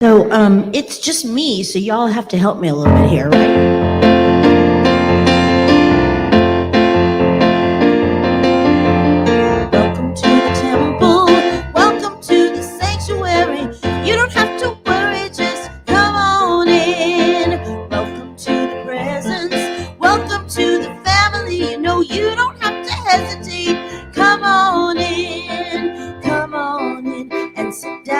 So it's just me, so y'all have to help me a little bit here, right? Welcome to the temple, welcome to the sanctuary. You don't have to worry, just come on in. Welcome to the presence, welcome to the family. You know you don't have to hesitate. Come on in and sit down.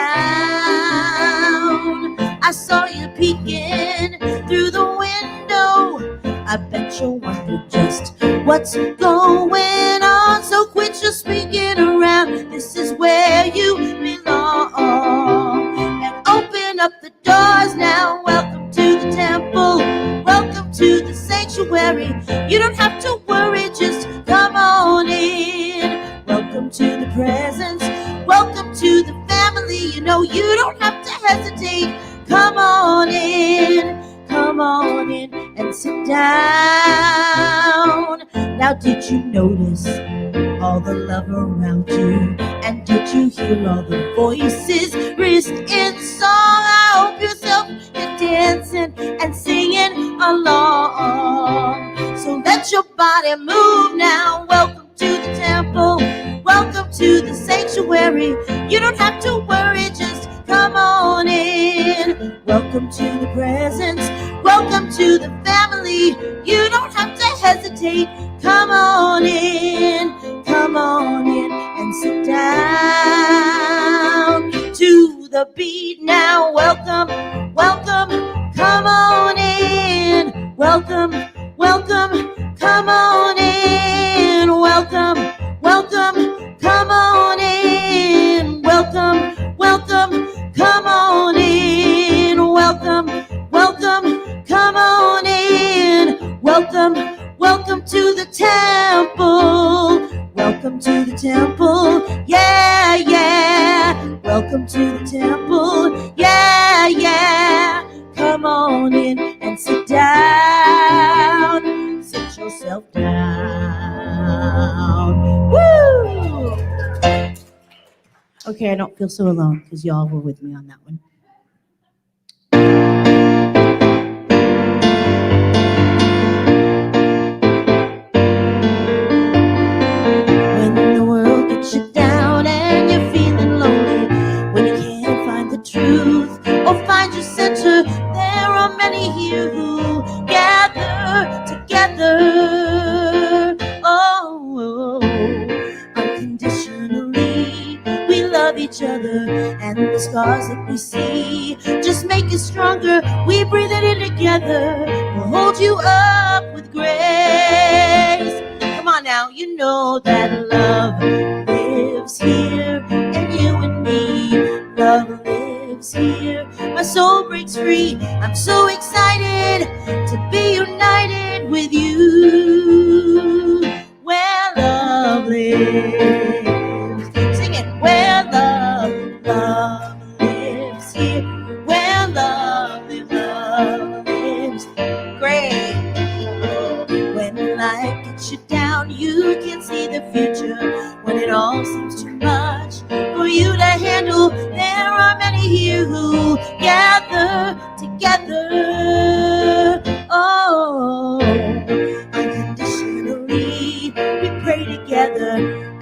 I saw you peeking through the window. I bet you wonder just what's going on. So quit your speaking around. This is where you belong. And open up the doors now. Welcome to the temple. Welcome to the sanctuary. You don't have to worry, just come on in. Welcome to the presence. Welcome to the family. You know you don't have to hesitate. Come on in and sit down. Now did you notice all the love around you? And did you hear all the voices raised in song? I hope yourself you're dancing and singing along. So let your body move now. Welcome to the temple. Welcome to the sanctuary. You don't have to worry, just come on in. Welcome to the presence. Welcome to the family. You don't have to hesitate. Come on in and sit down to the beat now. Welcome, come on in. Welcome, come on in. Welcome, come on in. Welcome, come on in. Welcome, come on in. Welcome to the temple. Welcome to the temple. Yeah, yeah. Welcome to the temple. Yeah, yeah. Come on in and sit down. Sit yourself down. Woo! Okay, I don't feel so alone because y'all were with me on that one. When the world gets you down and you're feeling lonely, when you can't find the truth or find your center, there are many here who gather together. Oh, unconditionally, we love each other, and the scars that we see just make us stronger. We breathe it in together. We'll hold you up with grace. Come on now, you know that love lives here, and you and me, love lives here. My soul breaks free. I'm so excited to be united with you. Where love lives. Sing it. Where love lives here. Where love lives. Great. When life gets you down, you can see the future. When it all seems too much for you to handle, there are many here who gather together. Oh, unconditionally, we pray together,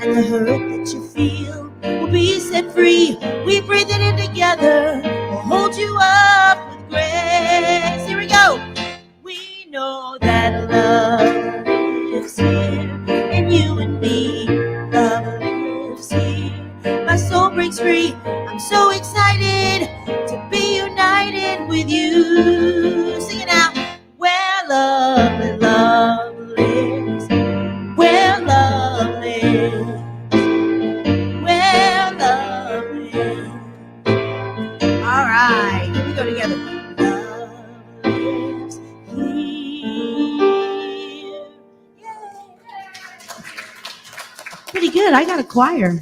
and the hurt that you feel will be set free. We breathe it in together. We'll hold you up with grace. Here we go. We know that love lives here, and you and me, love lives here. My soul breaks free. I'm so excited to be united with you. Sing it out. Where love lives. Where love lives. Where love lives. All right, here we go together. Love lives here. Yay. Pretty good. I got a choir.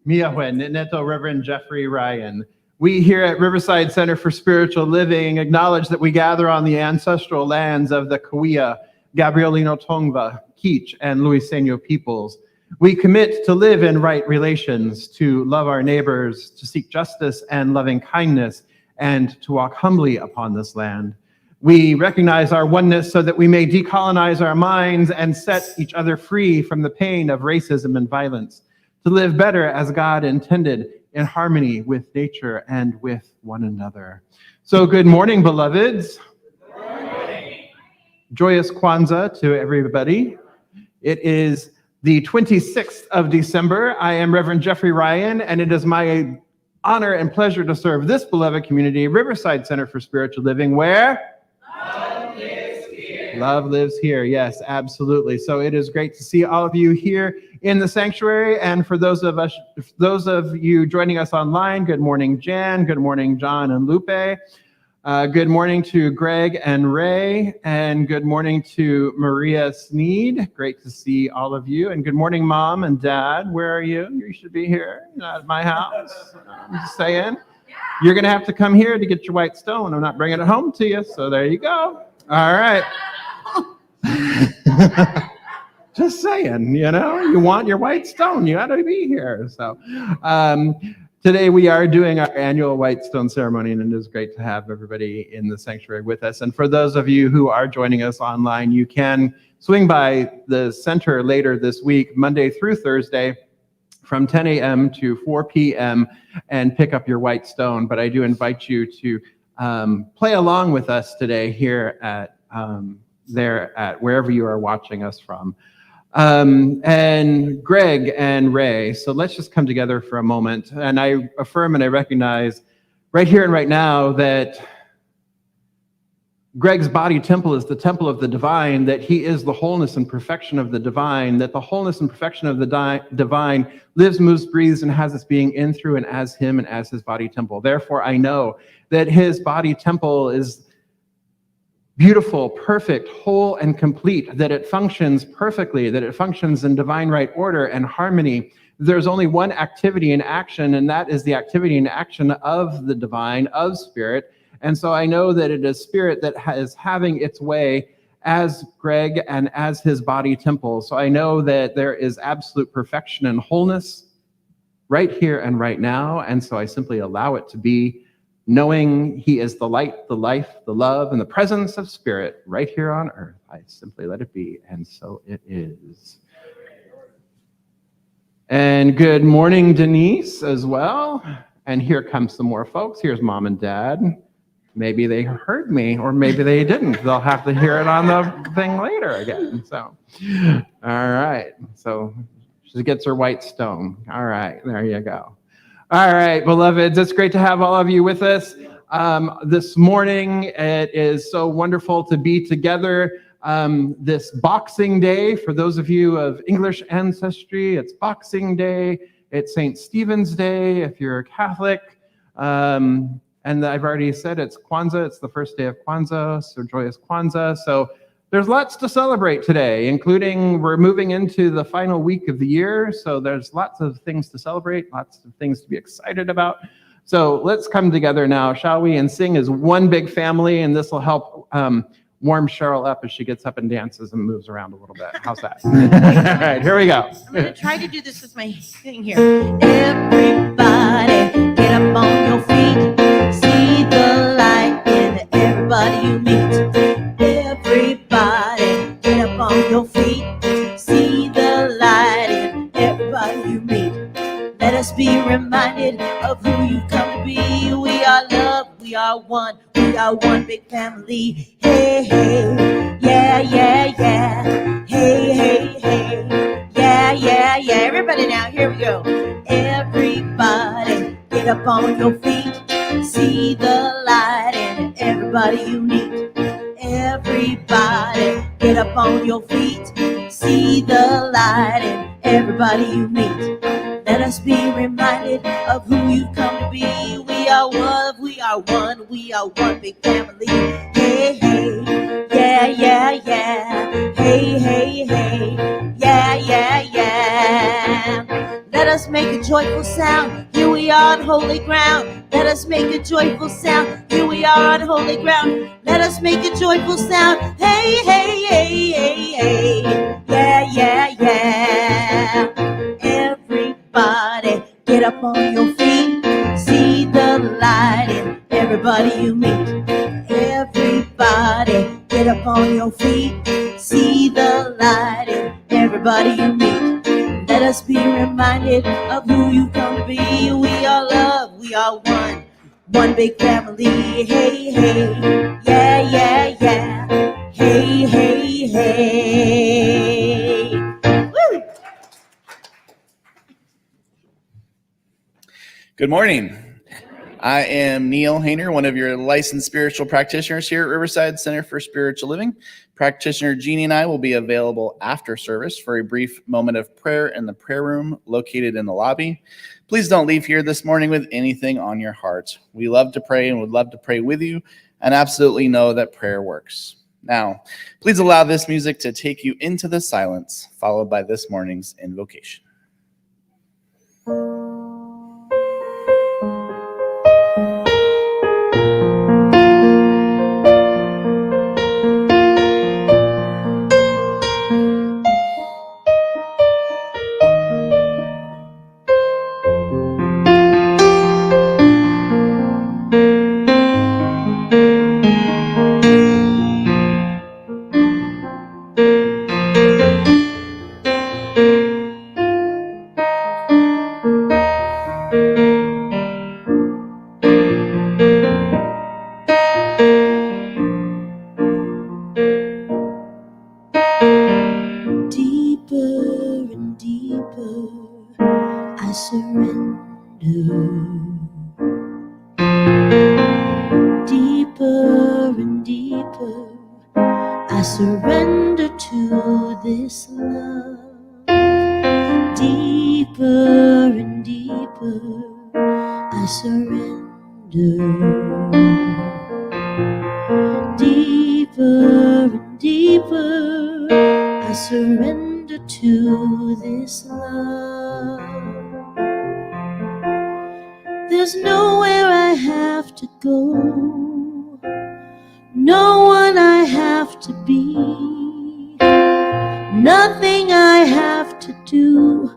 Miahwen, Neto Reverend Jeffrey Ryan. We here at Riverside Center for Spiritual Living acknowledge that we gather on the ancestral lands of the Cahuilla, Gabrielino Tongva, Kich, and Luiseño peoples. We commit to live in right relations, to love our neighbors, to seek justice and loving kindness, and to walk humbly upon this land. We recognize our oneness so that we may decolonize our minds and set each other free from the pain of racism and violence, to live better as God intended, in harmony with nature and with one another. So good morning, beloveds. Good morning. Joyous Kwanzaa to everybody. It is the 26th of December. I am Reverend Jeffrey Ryan, and it is my honor and pleasure to serve this beloved community, Riverside Center for Spiritual Living, where Love lives here. love lives here. Yes, absolutely. So it is great to see all of you here in the sanctuary. And for those of you joining us online, good morning, Jan. Good morning, John and Lupe. Good morning to Greg and Ray, and good morning to Maria Sneed. Great to see all of you. And good morning, Mom and Dad. Where are you? You should be here, not at my house. I'm just saying. You're going to have to come here to get your white stone. I'm not bringing it home to you, so there you go. All right. Just saying, you want your white stone, you got to be here. So today we are doing our annual White Stone ceremony, and it is great to have everybody in the sanctuary with us. And for those of you who are joining us online, you can swing by the center later this week, Monday through Thursday, from 10 a.m. to 4 p.m. and pick up your white stone. But I do invite you to play along with us today here at wherever you are watching us from. And Greg and Ray, so let's just come together for a moment. And I affirm and I recognize right here and right now that Greg's body temple is the temple of the divine, that he is the wholeness and perfection of the divine, that the wholeness and perfection of the divine lives, moves, breathes, and has its being in, through, and as him and as his body temple. Therefore, I know that his body temple is beautiful, perfect, whole, and complete, that it functions perfectly, that it functions in divine right order and harmony. There's only one activity and action, and that is the activity and action of the divine, of spirit. And so I know that it is spirit that is having its way as Greg and as his body temple. So I know that there is absolute perfection and wholeness right here and right now. And so I simply allow it to be, knowing he is the light, the life, the love, and the presence of spirit right here on earth. I simply let it be, and so it is. And good morning, Denise, as well. And here comes some more folks. Here's Mom and Dad. Maybe they heard me, or maybe they didn't. They'll have to hear it on the thing later again. So, all right. So she gets her white stone. All right, there you go. All right, beloveds, it's great to have all of you with us this morning. It is so wonderful to be together this Boxing Day. For those of you of English ancestry, it's Boxing Day. It's St. Stephen's Day if you're a Catholic. And I've already said it's Kwanzaa. It's the first day of Kwanzaa, so joyous Kwanzaa. So there's lots to celebrate today, including we're moving into the final week of the year. So there's lots of things to celebrate, lots of things to be excited about. So let's come together now, shall we, and sing as one big family. And this will help warm Cheryl up as she gets up and dances and moves around a little bit. How's that? All right, here we go. I'm going to try to do this with my thing here. Everybody, get up on your feet. See the light in everybody you meet. Everybody, get up on your feet. See the light in everybody you meet. Let us be reminded of who you come to be. We are love, we are one big family. Hey, hey, yeah, yeah, yeah. Hey, hey, hey, yeah, yeah, yeah. Everybody now, here we go. Everybody, get up on your feet. See the light in everybody you meet. Everybody, get up on your feet. See the light in everybody you meet. Let us be reminded of who you've come to be. We are one, we are one, we are one big family. Hey, hey, yeah, yeah, yeah. Hey, hey, hey, yeah, yeah, yeah. Let us make a joyful sound. Here we are on holy ground. Let us make a joyful sound. Here we are on holy ground. Let us make a joyful sound. Hey, hey, hey, hey, hey. Yeah, yeah, yeah. everybody you meet. Everybody, get up on your feet. See the light in everybody you meet. Let us be reminded of who you come to be. We are love, we are one big family. Hey, hey, yeah, yeah, yeah. Hey, hey, hey. Woo! Good morning. I am Neil Hayner, one of your licensed spiritual practitioners here at Riverside Center for Spiritual Living. Practitioner Jeannie and I will be available after service for a brief moment of prayer in the prayer room located in the lobby. Please don't leave here this morning with anything on your heart. We love to pray and would love to pray with you and absolutely know that prayer works. Now, please allow this music to take you into the silence, followed by this morning's invocation. Deeper and deeper I surrender. Deeper and deeper I surrender to this love. Deeper and deeper I surrender. Deeper and deeper I surrender to this love. There's nowhere I have to go, no one I have to be, nothing I have to do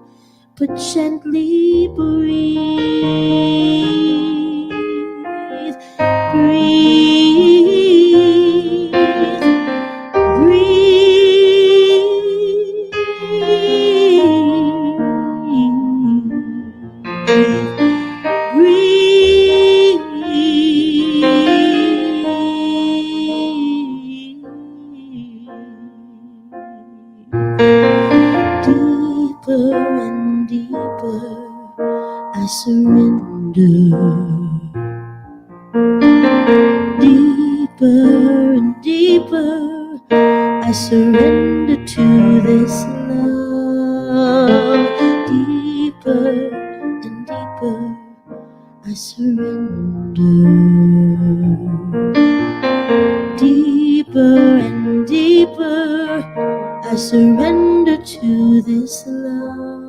but gently breathe, breathe, breathe, breathe. Deeper and deeper I surrender. Deeper and deeper I surrender to this love. Deeper and deeper I surrender. Deeper and deeper I surrender to this love.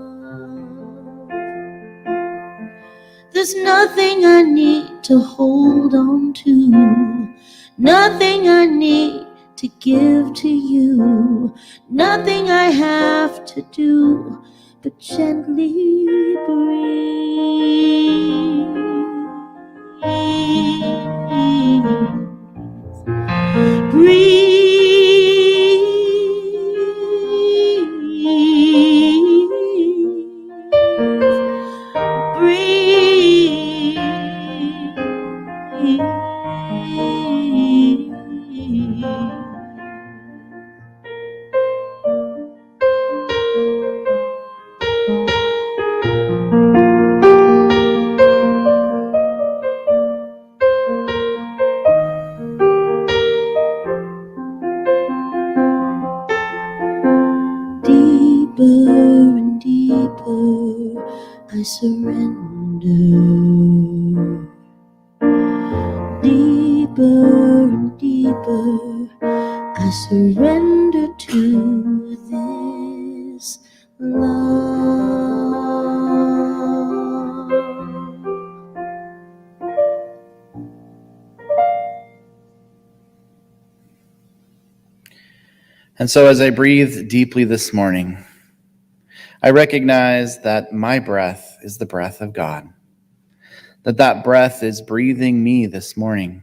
There's nothing I need to hold on to, nothing I need to give to you, nothing I have to do but gently breathe. Deeper and deeper I surrender. Deeper and deeper I surrender to this love. And so as I breathe deeply this morning, I recognize that my breath is the breath of God, that breath is breathing me this morning.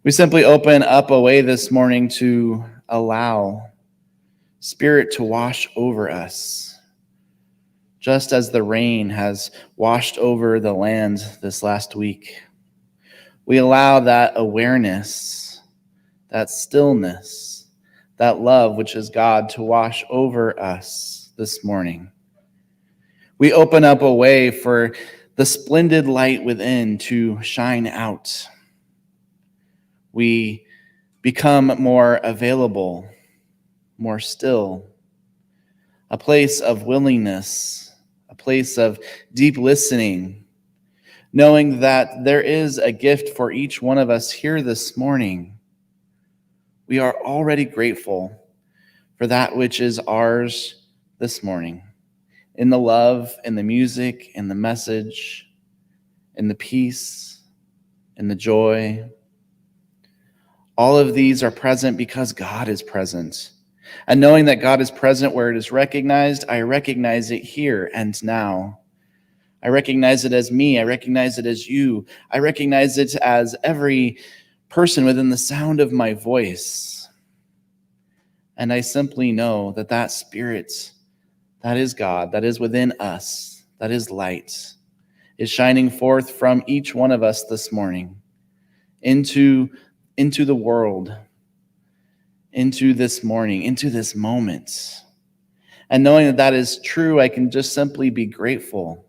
We simply open up a way this morning to allow Spirit to wash over us, just as the rain has washed over the land this last week. We allow that awareness, that stillness, that love, which is God, to wash over us this morning. We open up a way for the splendid light within to shine out. We become more available, more still, a place of willingness, a place of deep listening, knowing that there is a gift for each one of us here this morning. We are already grateful for that which is ours this morning, in the love, in the music, in the message, in the peace, in the joy. All of these are present because God is present. And knowing that God is present where it is recognized, I recognize it here and now. I recognize it as me. I recognize it as you. I recognize it as every person within the sound of my voice. And I simply know that that Spirit, that is God, that is within us, that is light, is shining forth from each one of us this morning into the world, into this morning, into this moment. And knowing that that is true, I can just simply be grateful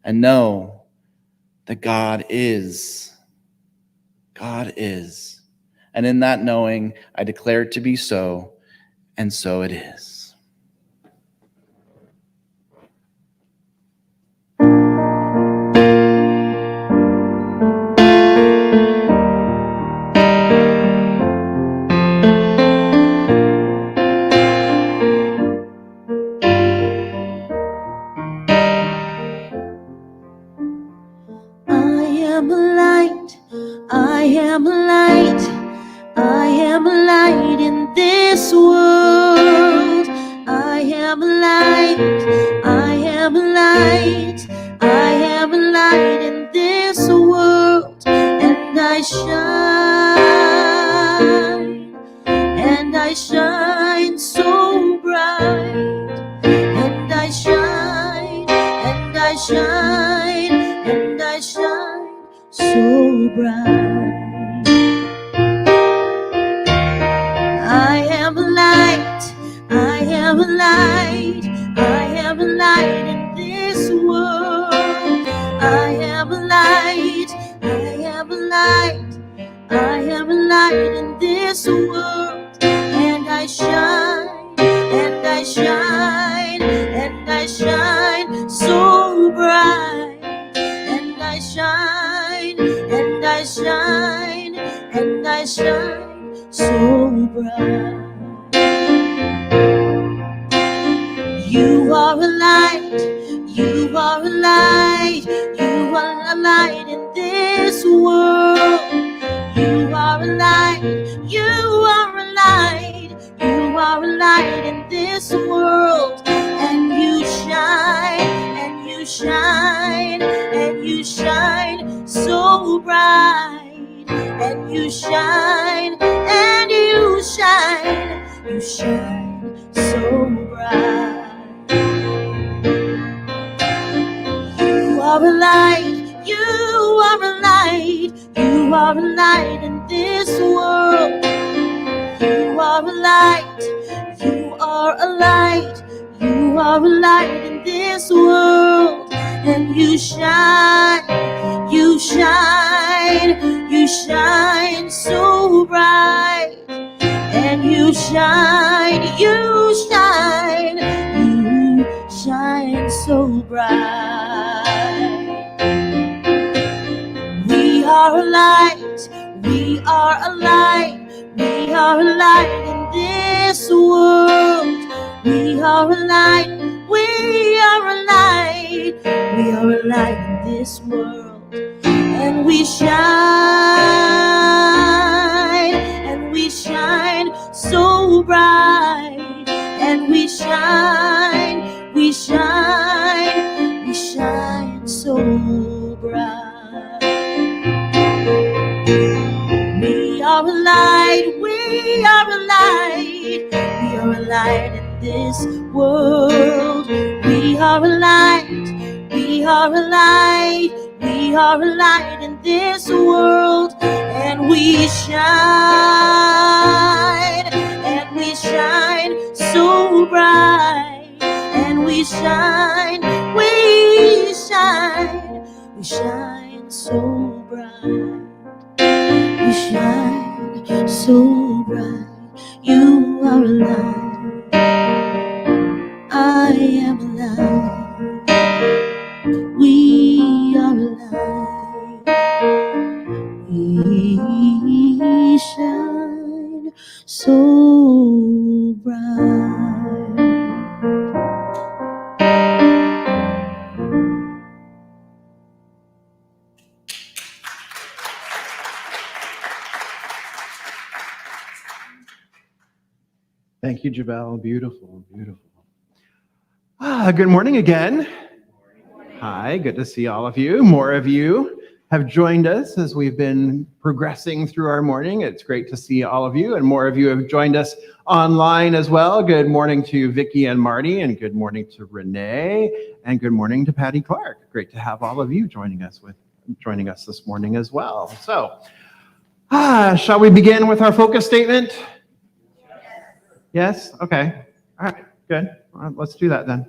and know that God is. God is. And in that knowing, I declare it to be so, and so it is. I am a light in this world. I am a light. I am a light. I am a light in this world. And I shine so bright. And I shine, and I shine, and I shine so bright. I am a light, I am a light, I am a light in this world. I am a light, I am a light, I am a light in this world. And I shine, and I shine, and I shine so bright. And I shine, and I shine, and I shine so bright. You are a light, you are a light, you are a light in this world. You are a light, you are a light, you are a light in this world. And you shine, and you shine, and you shine so bright. And you shine, and you shine so bright. You are a light, you are a light, you are a light in this world. You are a light, you are a light, you are a light in this world. And you shine, you shine, you shine so bright. And you shine, you shine, you shine so bright. We are a light, we are a light, we are a light in this world. We are a light, we are a light, we are a light in this world. And we shine so bright. And we shine so bright. are a light, we are a light. We are a light in this world. We are a light, we are a light. We are a light in this world. And we shine so bright. And we shine so bright. We shine so bright. You are a light, I am a light. We are a light. We shine so bright. Thank you, Jabel. Beautiful, beautiful. Good morning again. Hi, good to see all of you. More of you have joined us as we've been progressing through our morning. It's great to see all of you, and more of you have joined us online as well. Good morning to Vicki and Marty, and good morning to Renee, and good morning to Patty Clark. Great to have all of you joining us this morning as well. So, shall we begin with our focus statement? Yes? Okay. All right, good. Well, let's do that then.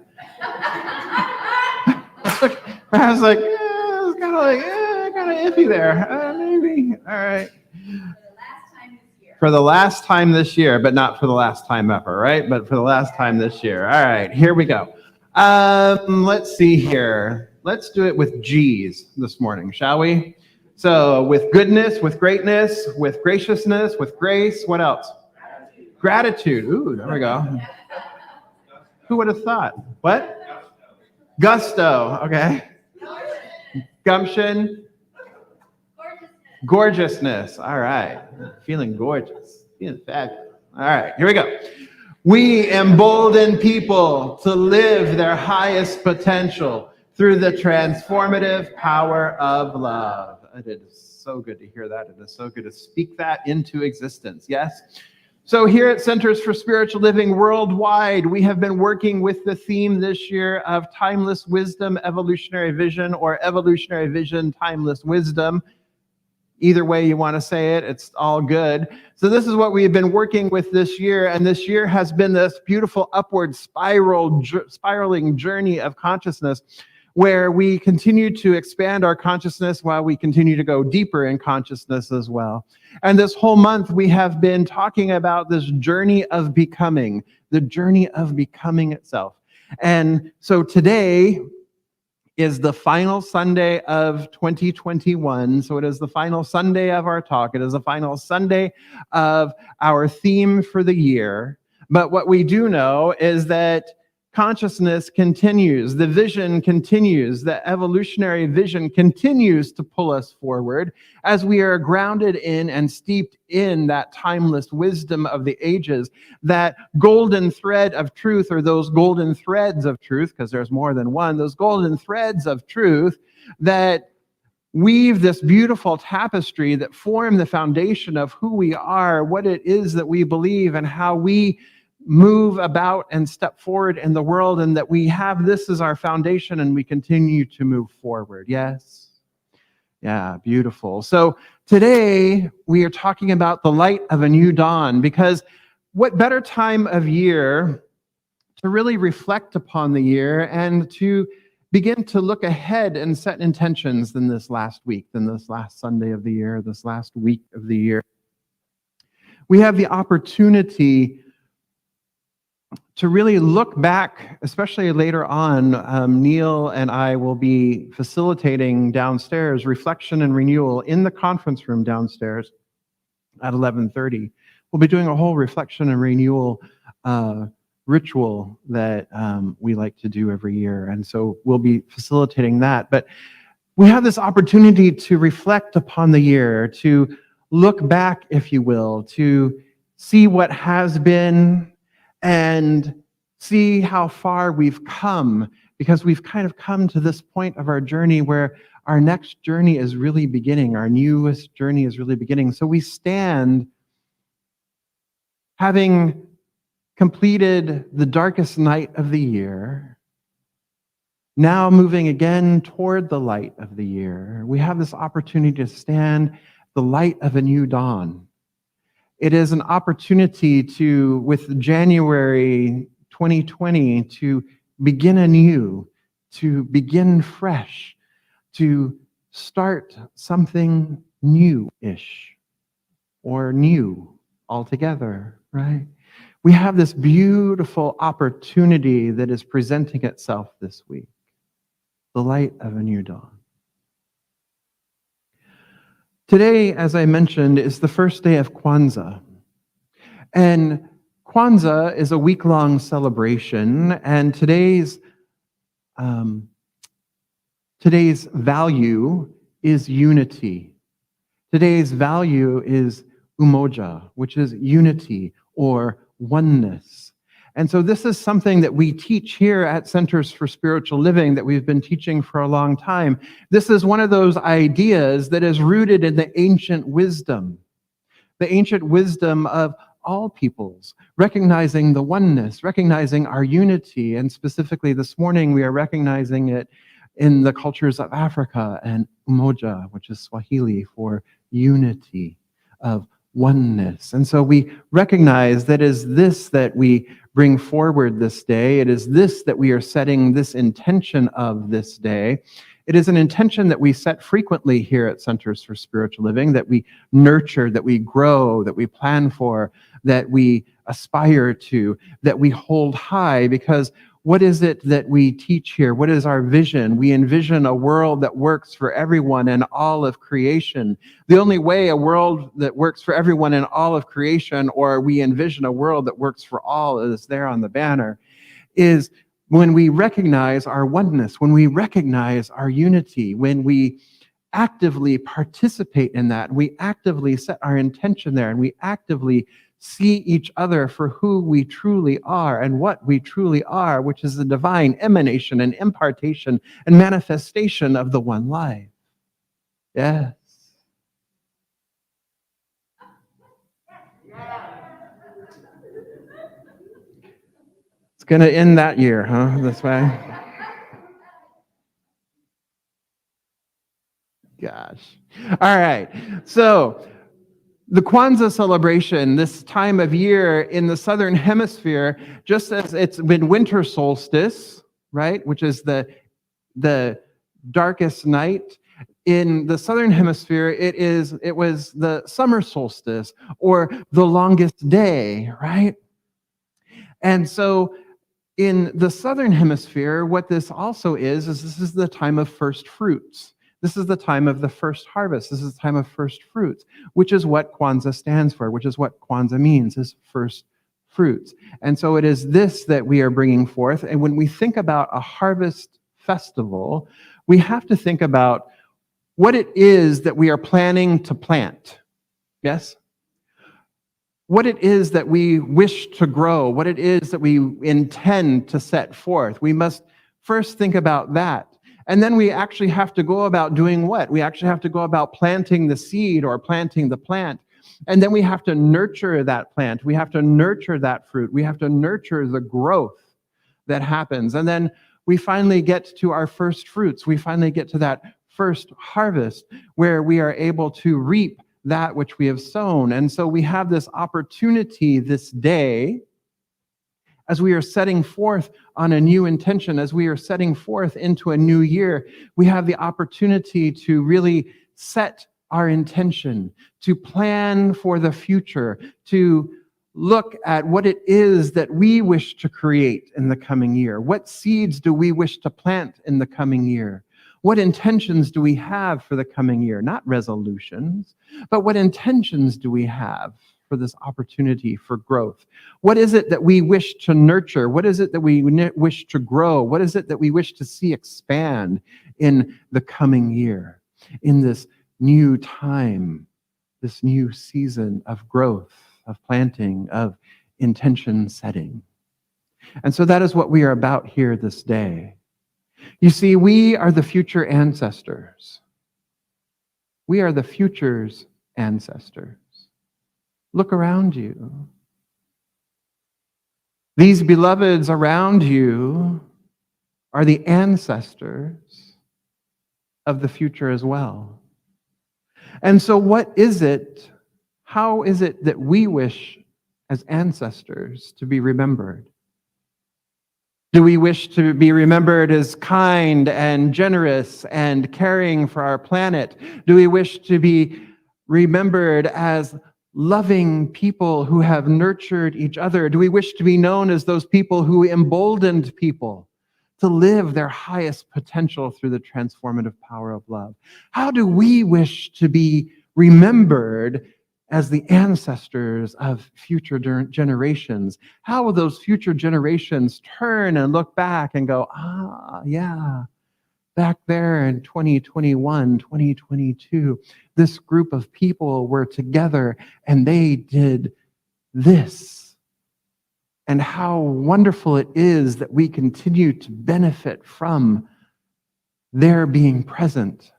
I was like, it's kind of iffy there. Maybe. All right. For the last time this year, but not for the last time ever, right? But for the last time this year. All right, here we go. Let's see here. Let's do it with G's this morning, shall we? So with goodness, with greatness, with graciousness, with grace, what else? Gratitude. Ooh, there we go. Who would have thought? What? Gusto. Okay. Gumption. Gorgeousness. All right. Feeling gorgeous. Feeling fabulous. All right. Here we go. We embolden people to live their highest potential through the transformative power of love. It is so good to hear that. It is so good to speak that into existence. Yes? So here at Centers for Spiritual Living Worldwide, we have been working with the theme this year of Timeless Wisdom, Evolutionary Vision, or Evolutionary Vision, Timeless Wisdom. Either way you want to say it, it's all good. So this is what we've been working with this year, and this year has been this beautiful upward spiraling journey of consciousness, where we continue to expand our consciousness while we continue to go deeper in consciousness as well. And this whole month, we have been talking about this journey of becoming, the journey of becoming itself. And so today is the final Sunday of 2021. So it is the final Sunday of our talk. It is the final Sunday of our theme for the year. But what we do know is that consciousness continues, the vision continues, the evolutionary vision continues to pull us forward as we are grounded in and steeped in that timeless wisdom of the ages, that golden thread of truth, or those golden threads of truth, because there's more than one, those golden threads of truth that weave this beautiful tapestry that form the foundation of who we are, what it is that we believe, and how we move about and step forward in the world, and that we have this as our foundation and we continue to move forward. Yes? Yeah, beautiful. So today we are talking about the light of a new dawn, because what better time of year to really reflect upon the year and to begin to look ahead and set intentions than this last week, than this last Sunday of the year, this last week of the year. We have the opportunity to really look back, especially later on. Neil and I will be facilitating downstairs reflection and renewal in the conference room downstairs at 11:30. We'll be doing a whole reflection and renewal ritual that we like to do every year. And so we'll be facilitating that. But we have this opportunity to reflect upon the year, to look back, if you will, to see what has been, and see how far we've come, because we've kind of come to this point of our journey where our next journey is really beginning. Our newest journey is really beginning. So we stand having completed the darkest night of the year, now moving again toward the light of the year. We have this opportunity to stand the light of a new dawn. It is an opportunity to, with January 2020, to begin anew, to begin fresh, to start something new-ish or new altogether, right? We have this beautiful opportunity that is presenting itself this week, the light of a new dawn. Today, as I mentioned, is the first day of Kwanzaa. And Kwanzaa is a week-long celebration, and today's value is unity. Today's value is umoja, which is unity or oneness. And so this is something that we teach here at Centers for Spiritual Living that we've been teaching for a long time. This is one of those ideas that is rooted in the ancient wisdom of all peoples, recognizing the oneness, recognizing our unity. And specifically this morning, we are recognizing it in the cultures of Africa and umoja, which is Swahili for unity, of oneness. And so we recognize that it is this that we bring forward this day. It is this that we are setting this intention of this day. It is an intention that we set frequently here at Centers for Spiritual Living, that we nurture, that we grow, that we plan for, that we aspire to, that we hold high, because what is it that we teach here? What is our vision? We envision a world that works for everyone and all of creation. The only way a world that works for everyone and all of creation, or we envision a world that works for all, is there on the banner, is when we recognize our oneness, when we recognize our unity, when we actively participate in that, we actively set our intention there, and we actively see each other for who we truly are and what we truly are, which is the divine emanation and impartation and manifestation of the one life. Yes. It's going to end that year, huh? This way. Gosh. All right. So, the Kwanzaa celebration, this time of year in the Southern Hemisphere, just as it's been winter solstice, right, which is the darkest night, in the Southern Hemisphere, it was the summer solstice, or the longest day, right? And so in the Southern Hemisphere, what this also is this is the time of first fruits. This is the time of the first harvest. This is the time of first fruits, which is what Kwanzaa stands for, which is what Kwanzaa means, is first fruits. And so it is this that we are bringing forth. And when we think about a harvest festival, we have to think about what it is that we are planning to plant. Yes? What it is that we wish to grow, what it is that we intend to set forth. We must first think about that. And then we actually have to go about doing what? We actually have to go about planting the seed or planting the plant. And then we have to nurture that plant. We have to nurture that fruit. We have to nurture the growth that happens. And then we finally get to our first fruits. We finally get to that first harvest where we are able to reap that which we have sown. And so we have this opportunity this day, as we are setting forth on a new intention, as we are setting forth into a new year, we have the opportunity to really set our intention, to plan for the future, to look at what it is that we wish to create in the coming year. What seeds do we wish to plant in the coming year? What intentions do we have for the coming year? Not resolutions, but what intentions do we have for this opportunity for growth? What is it that we wish to nurture? What is it that we wish to grow? What is it that we wish to see expand in the coming year, in this new time, this new season of growth, of planting, of intention setting? And so that is what we are about here this day. You see, we are the future ancestors. We are the future's ancestors. Look around you. These beloveds around you are the ancestors of the future as well. And so how is it that we wish as ancestors to be remembered? Do we wish to be remembered as kind and generous and caring for our planet? Do we wish to be remembered as loving people who have nurtured each other? Do we wish to be known as those people who emboldened people to live their highest potential through the transformative power of love? How do we wish to be remembered as the ancestors of future generations? How will those future generations turn and look back and go, yeah, back there in 2021, 2022, this group of people were together and they did this. And how wonderful it is that we continue to benefit from their being present.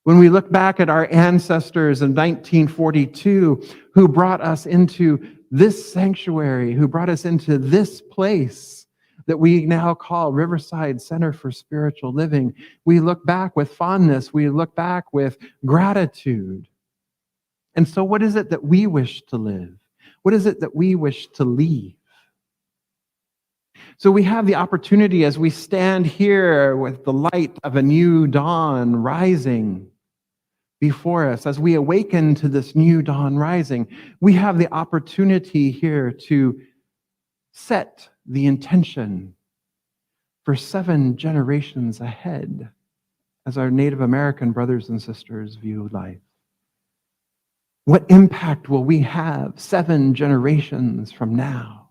When we look back at our ancestors in 1942 who brought us into this sanctuary, who brought us into this place that we now call Riverside Center for Spiritual Living, we look back with fondness, we look back with gratitude. And so what is it that we wish to live? What is it that we wish to leave? So we have the opportunity as we stand here with the light of a new dawn rising before us, as we awaken to this new dawn rising, we have the opportunity here to set the intention for 7 generations ahead as our Native American brothers and sisters view life. What impact will we have 7 generations from now?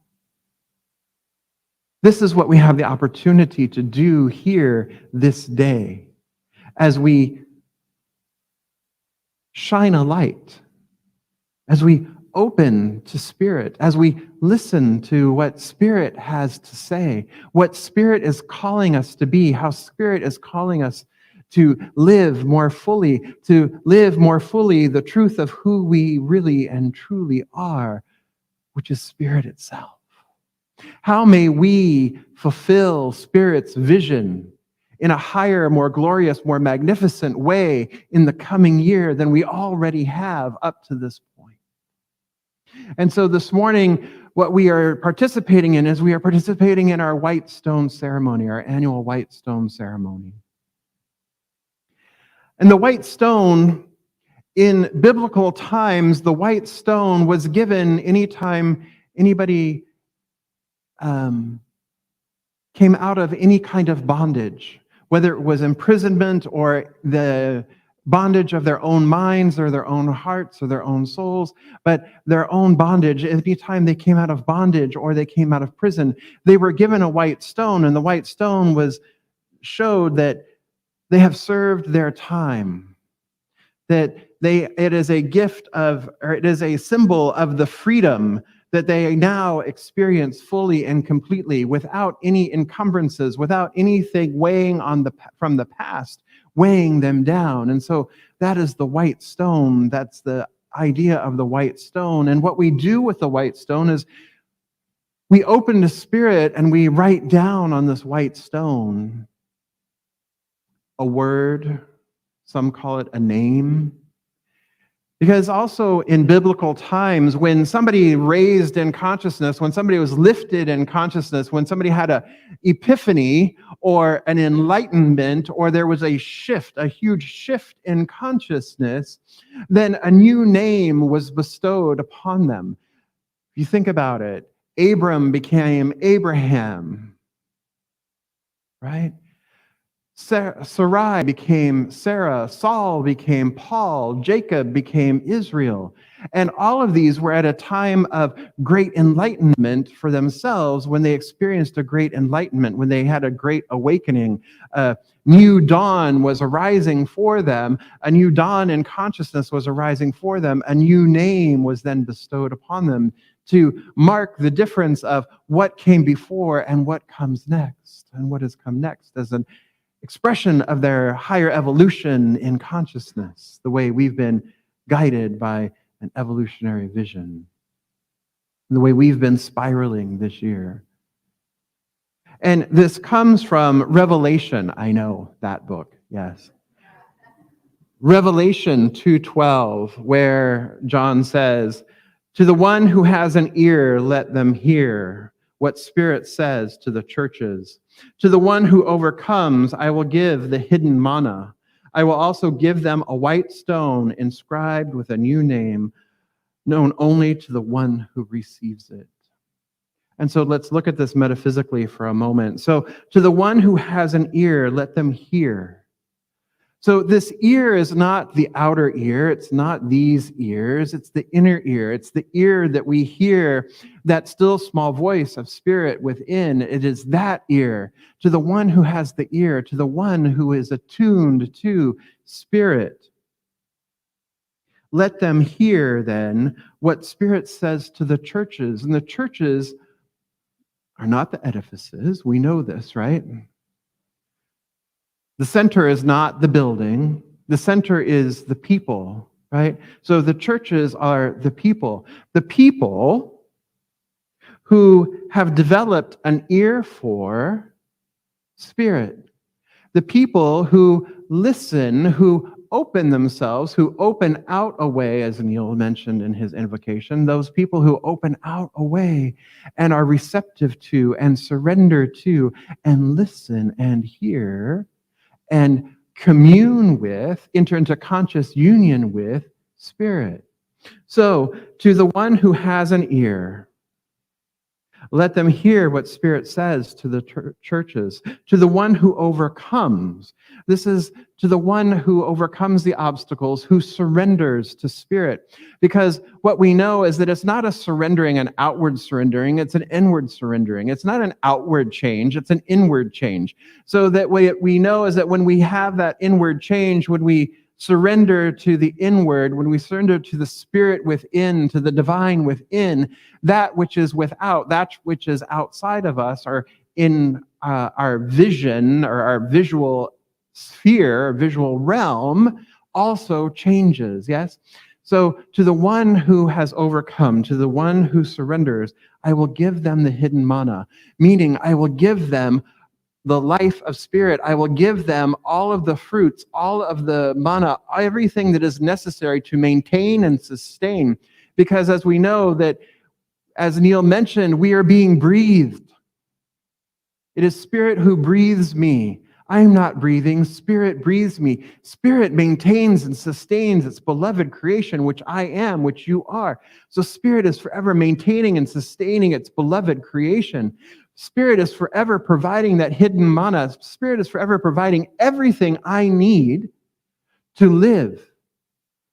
This is what we have the opportunity to do here this day as we shine a light, as we open to Spirit, as we listen to what Spirit has to say, what Spirit is calling us to be, how Spirit is calling us to live more fully the truth of who we really and truly are, which is Spirit itself. How may we fulfill Spirit's vision in a higher, more glorious, more magnificent way in the coming year than we already have up to this point? And so this morning, what we are participating in is we are participating in our white stone ceremony, our annual white stone ceremony. And the white stone, in biblical times, the white stone was given anytime anybody came out of any kind of bondage, whether it was imprisonment or the bondage of their own minds or their own hearts or their own souls, but their own bondage. Anytime they came out of bondage or they came out of prison, they were given a white stone, and the white stone showed that they have served their time, that it is a gift of, or it is a symbol of the freedom that they now experience fully and completely without any encumbrances, without anything weighing from the past, weighing them down. And so that is the white stone. That's the idea of the white stone. And what we do with the white stone is we open to Spirit and we write down on this white stone a word, some call it a name. Because also in biblical times, when somebody raised in consciousness, when somebody was lifted in consciousness, when somebody had an epiphany or an enlightenment, or there was a shift, a huge shift in consciousness, then a new name was bestowed upon them. If you think about it, Abram became Abraham, right? Sarai became Sarah, Saul became Paul, Jacob became Israel. And all of these were at a time of great enlightenment for themselves when they experienced a great enlightenment, when they had a great awakening. A new dawn was arising for them. A new dawn in consciousness was arising for them. A new name was then bestowed upon them to mark the difference of what came before and what comes next, and what has come next as an expression of their higher evolution in consciousness, the way we've been guided by an evolutionary vision, the way we've been spiraling this year. And this comes from Revelation. I know that book, yes. Revelation 2:12, where John says, "To the one who has an ear, let them hear what Spirit says to the churches. To the one who overcomes, I will give the hidden manna. I will also give them a white stone inscribed with a new name, known only to the one who receives it." And so let's look at this metaphysically for a moment. So, to the one who has an ear, let them hear. So this ear is not the outer ear. It's not these ears. It's the inner ear. It's the ear that we hear that still small voice of Spirit within. It is that ear. To the one who has the ear, to the one who is attuned to Spirit. Let them hear then what Spirit says to the churches. And the churches are not the edifices. We know this, right? The center is not the building. The center is the people, right? So the churches are the people who have developed an ear for Spirit. The people who listen, who open themselves, who open out a way, as Neil mentioned in his invocation, those people who open out a way and are receptive to and surrender to and listen and hear and commune with, enter into conscious union with Spirit. So, to the one who has an ear, let them hear what Spirit says to the churches. To the one who overcomes, this is to the one who overcomes the obstacles, who surrenders to Spirit. Because what we know is that it's not a surrendering, an outward surrendering, it's an inward surrendering. It's not an outward change, it's an inward change. So that what we know is that when we have that inward change, when we surrender to the inward, when we surrender to the Spirit within, to the divine within, that which is without, that which is outside of us, or in our vision or our visual sphere, visual realm, also changes, yes? So to the one who has overcome, to the one who surrenders, I will give them the hidden manna, meaning I will give them the life of Spirit. I will give them all of the fruits, all of the manna, everything that is necessary to maintain and sustain. Because as we know that, as Neil mentioned, we are being breathed. It is Spirit who breathes me. I am not breathing. Spirit breathes me. Spirit maintains and sustains its beloved creation, which I am, which you are. So Spirit is forever maintaining and sustaining its beloved creation. Spirit is forever providing that hidden manna. Spirit is forever providing everything I need to live,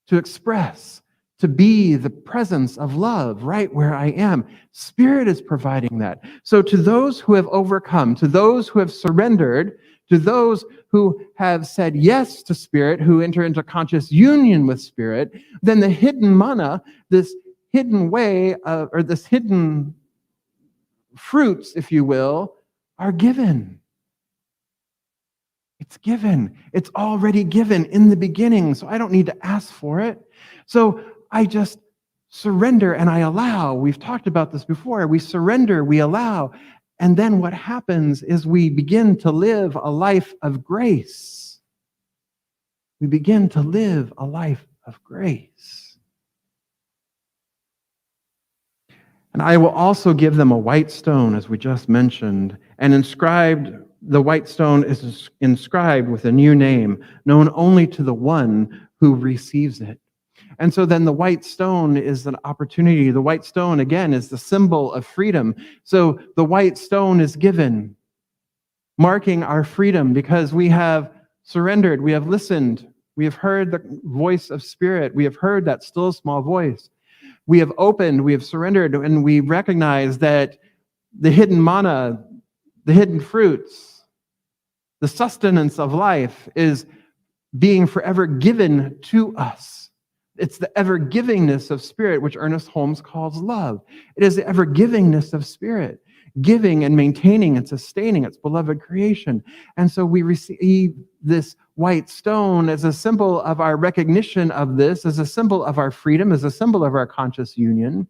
to express, to be the presence of love right where I am. Spirit is providing that. So to those who have overcome, to those who have surrendered, to those who have said yes to Spirit, who enter into conscious union with Spirit, then the hidden manna, this hidden way, or this hidden fruits, if you will, are given. It's given. It's already given in the beginning, so I don't need to ask for it. So I just surrender and I allow. We've talked about this before. We surrender, we allow. And then what happens is we begin to live a life of grace. We begin to live a life of grace. And I will also give them a white stone, as we just mentioned, and the white stone is inscribed with a new name, known only to the one who receives it. And so then the white stone is an opportunity. The white stone, again, is the symbol of freedom. So the white stone is given. marking our freedom because we have surrendered, we have listened, we have heard the voice of Spirit, we have heard that still small voice. We have opened, we have surrendered, and we recognize that the hidden manna, the hidden fruits, the sustenance of life is being forever given to us. It's the ever-givingness of Spirit, which Ernest Holmes calls love. It is the ever-givingness of Spirit, giving and maintaining and sustaining its beloved creation. And so we receive this white stone as a symbol of our recognition of this, as a symbol of our freedom, as a symbol of our conscious union.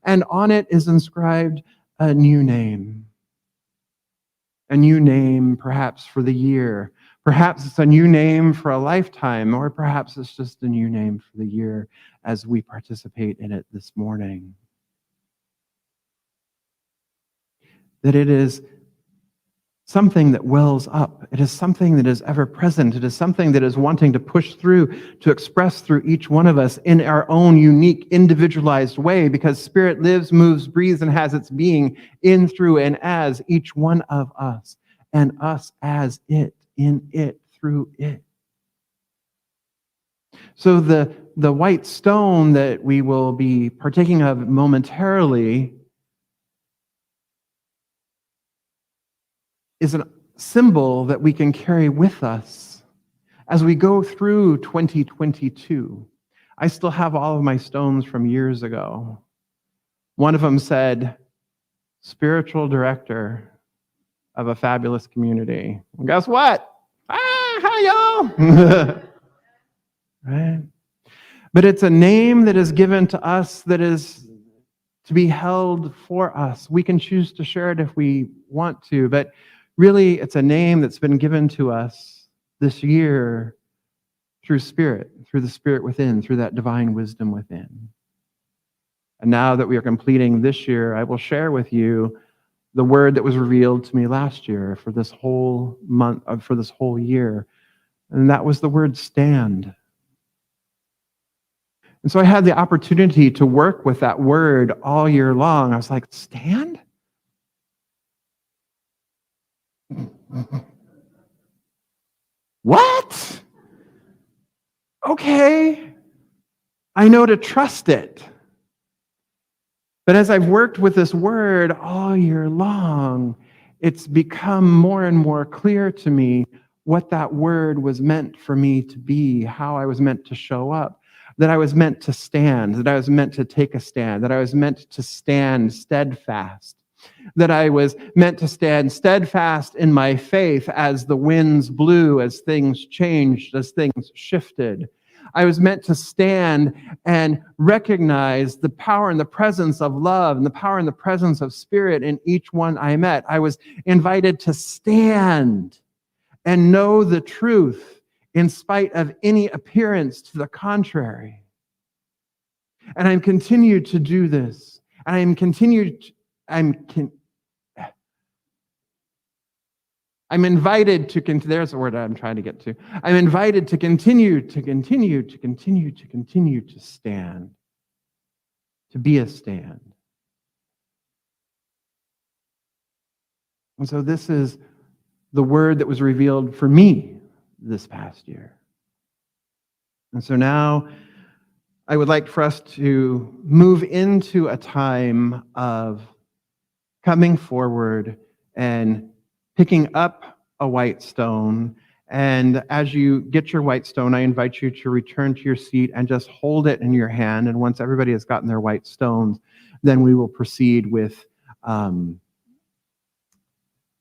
And on it is inscribed a new name perhaps for the year. Perhaps it's a new name for a lifetime, or perhaps it's just a new name for the year as we participate in it this morning. That it is something that wells up. It is something that is ever present. It is something that is wanting to push through, to express through each one of us in our own unique, individualized way, because Spirit lives, moves, breathes, and has its being in, through, and as each one of us, and us as it, in it, through it. So the white stone that we will be partaking of momentarily is a symbol that we can carry with us as we go through 2022. I still have all of my stones from years ago. One of them said, spiritual director of a fabulous community. And guess what? Hi, y'all. Right? But it's a name that is given to us that is to be held for us. We can choose to share it if we want to, but really it's a name that's been given to us this year through Spirit, through the Spirit within, through that divine wisdom within. And now that we are completing this year, I will share with you the word that was revealed to me last year for this whole month, for this whole year. And that was the word stand. And so I had the opportunity to work with that word all year long. I was like, stand? What? Okay. I know to trust it. But as I've worked with this word all year long, it's become more and more clear to me what that word was meant for me to be, how I was meant to show up, that I was meant to stand, that I was meant to take a stand, that I was meant to stand steadfast, that I was meant to stand steadfast in my faith as the winds blew, as things changed, as things shifted. I was meant to stand and recognize the power and the presence of love and the power and the presence of Spirit in each one I met. I was invited to stand and know the truth in spite of any appearance to the contrary. And I'm continued to do this. And I'm invited to, there's the word I'm trying to get to. I'm invited to continue to stand, to be a stand. And so this is the word that was revealed for me this past year. And so now I would like for us to move into a time of coming forward and picking up a white stone. And as you get your white stone, I invite you to return to your seat and just hold it in your hand. And once everybody has gotten their white stones, then we will proceed with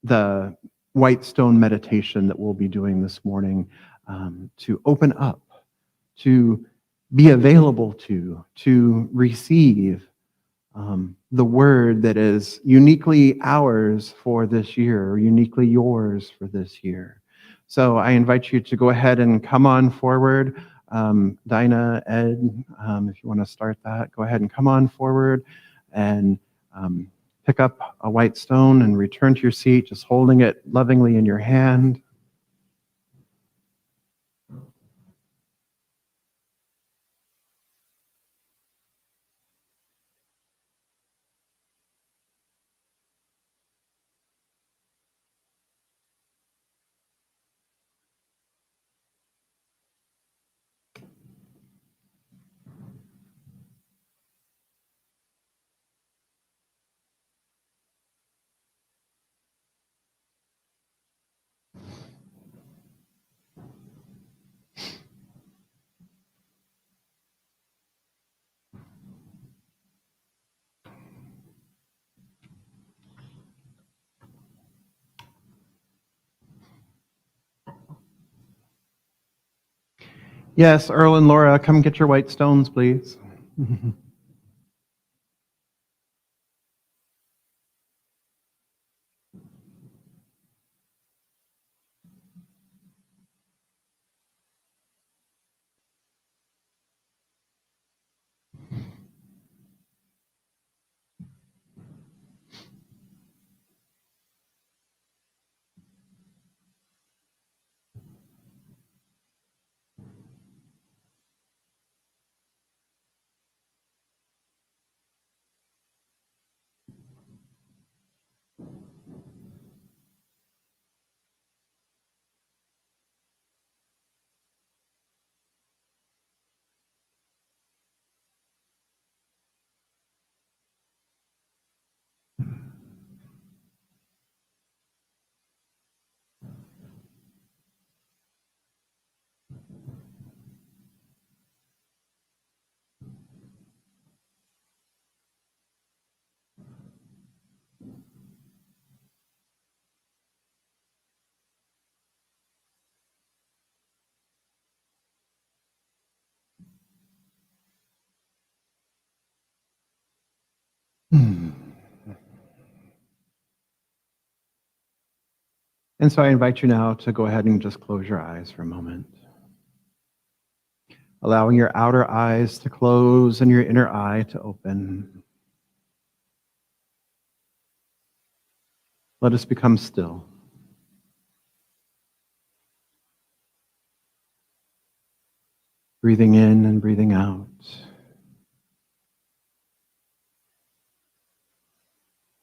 the white stone meditation that we'll be doing this morning, to open up, to be available to receive the word that is uniquely ours for this year, or uniquely yours for this year. So I invite you to go ahead and come on forward. Dinah, Ed, if you want to start that, go ahead and come on forward and pick up a white stone and return to your seat, just holding it lovingly in your hand. Yes, Earl and Laura, come get your white stones, please. And so I invite you now to go ahead and just close your eyes for a moment. Allowing your outer eyes to close and your inner eye to open. Let us become still. Breathing in and breathing out.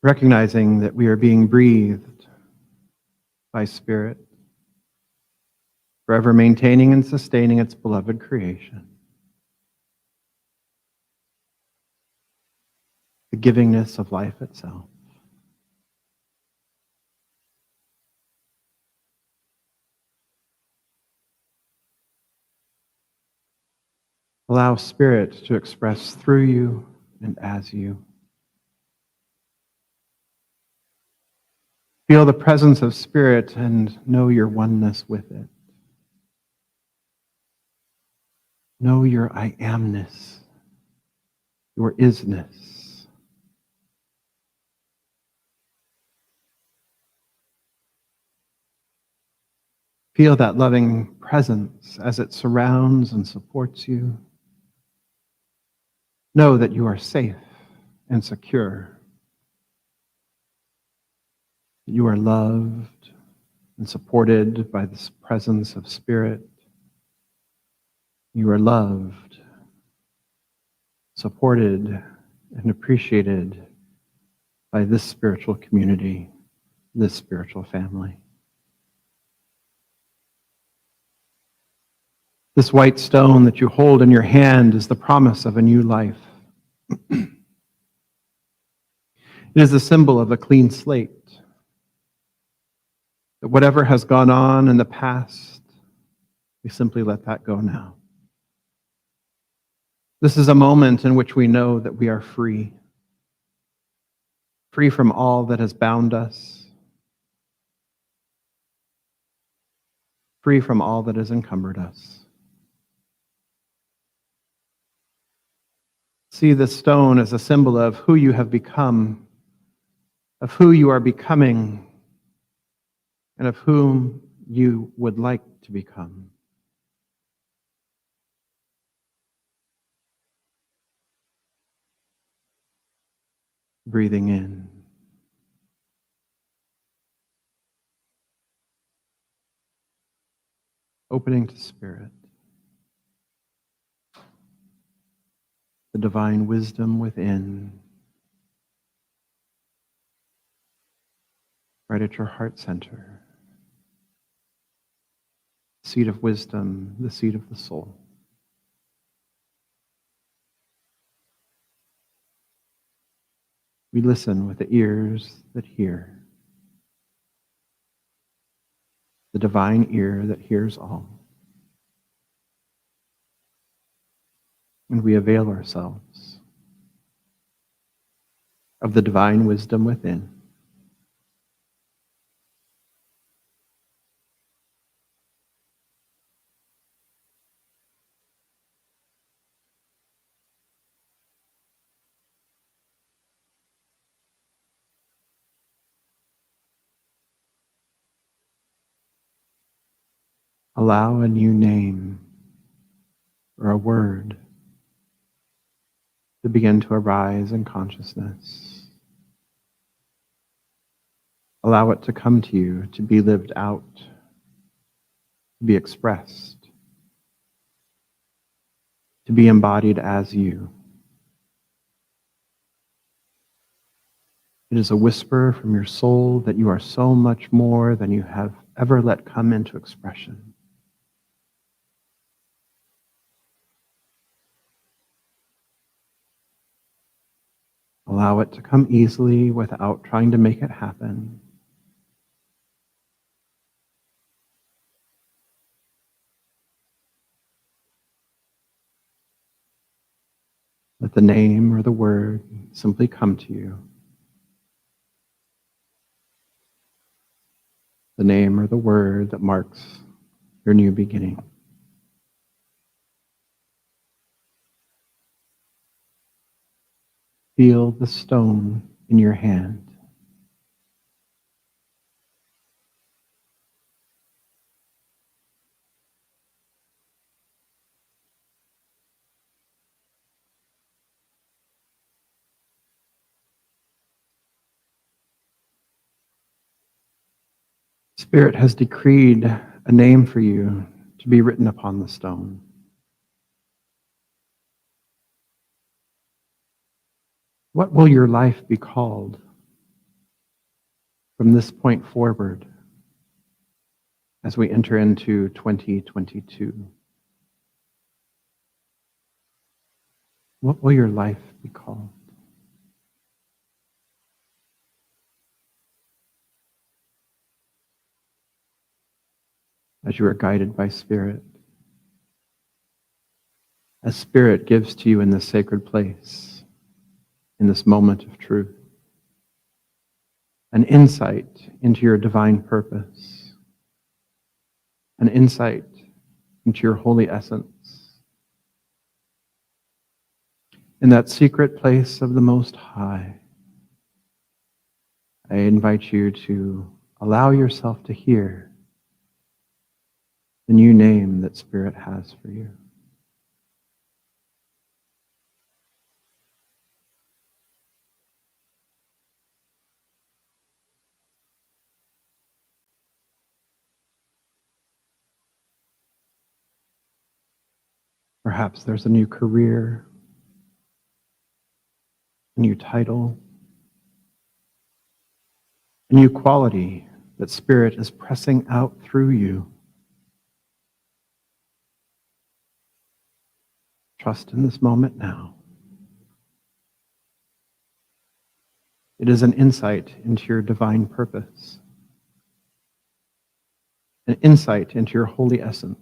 Recognizing that we are being breathed by Spirit, forever maintaining and sustaining its beloved creation. The givingness of life itself. Allow Spirit to express through you and as you. Feel the presence of Spirit and know your oneness with it. Know your I amness, your isness. Feel that loving presence as it surrounds and supports you. Know that you are safe and secure. You are loved and supported by this presence of Spirit. You are loved, supported, and appreciated by this spiritual community, this spiritual family. This white stone that you hold in your hand is the promise of a new life. It is a symbol of a clean slate. That whatever has gone on in the past, we simply let that go now. This is a moment in which we know that we are free. Free from all that has bound us. Free from all that has encumbered us. See this stone as a symbol of who you have become, of who you are becoming, and of whom you would like to become. Breathing in. Opening to Spirit. The divine wisdom within. Right at your heart center. Seat of wisdom, the seat of the soul. We listen with the ears that hear. The divine ear that hears all. And we avail ourselves of the divine wisdom within. Allow a new name or a word to begin to arise in consciousness. Allow it to come to you, to be lived out, to be expressed, to be embodied as you. It is a whisper from your soul that you are so much more than you have ever let come into expression. Allow it to come easily without trying to make it happen. Let the name or the word simply come to you. The name or the word that marks your new beginning. Feel the stone in your hand. Spirit has decreed a name for you to be written upon the stone. What will your life be called from this point forward as we enter into 2022? What will your life be called? As you are guided by Spirit, as Spirit gives to you in this sacred place, in this moment of truth, an insight into your divine purpose, an insight into your holy essence. In that secret place of the Most High, I invite you to allow yourself to hear the new name that Spirit has for you. Perhaps there's a new career, a new title, a new quality that Spirit is pressing out through you. Trust in this moment now. It is an insight into your divine purpose, an insight into your holy essence.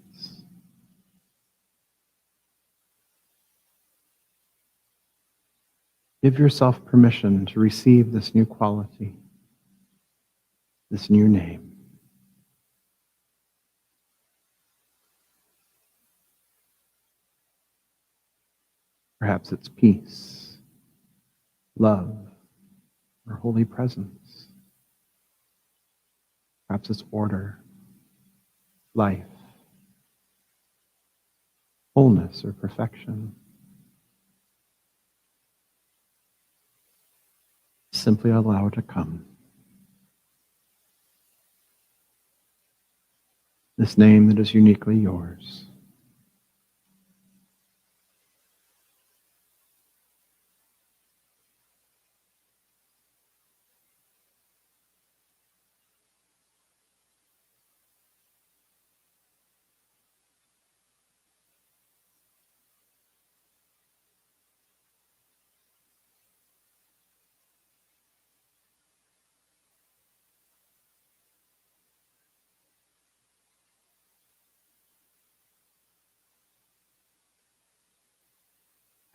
Give yourself permission to receive this new quality, this new name. Perhaps it's peace, love, or holy presence. Perhaps it's order, life, wholeness, or perfection. Simply allow it to come. This name that is uniquely yours.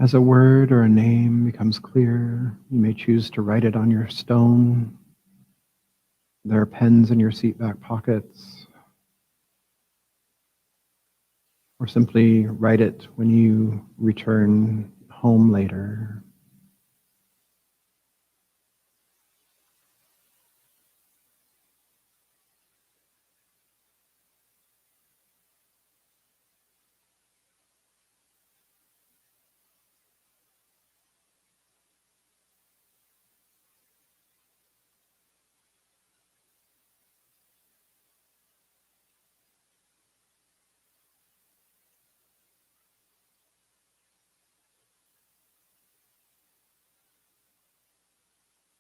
As a word or a name becomes clear, you may choose to write it on your stone. There are pens in your seat back pockets. Or simply write it when you return home later.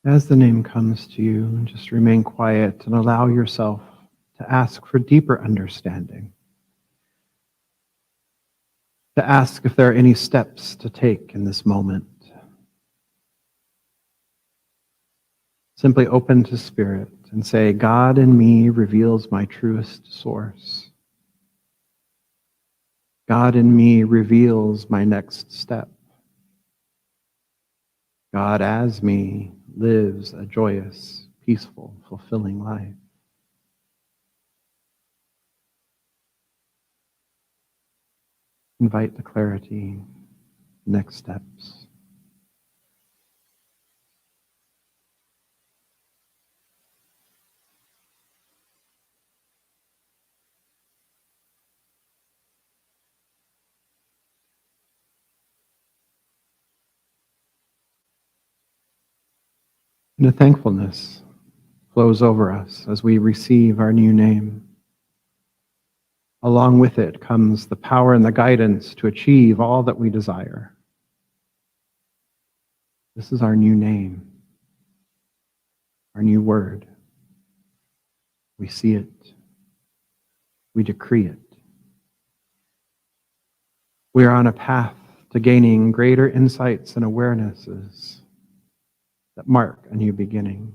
As the name comes to you, just remain quiet and allow yourself to ask for deeper understanding, to ask if there are any steps to take in this moment. Simply open to Spirit and say, God in me reveals my truest source. God in me reveals my next step. God as me lives a joyous, peaceful, fulfilling life. Invite the clarity, next steps. And a thankfulness flows over us as we receive our new name. Along with it comes the power and the guidance to achieve all that we desire. This is our new name, our new word. We see it. We decree it. We are on a path to gaining greater insights and awarenesses that mark a new beginning.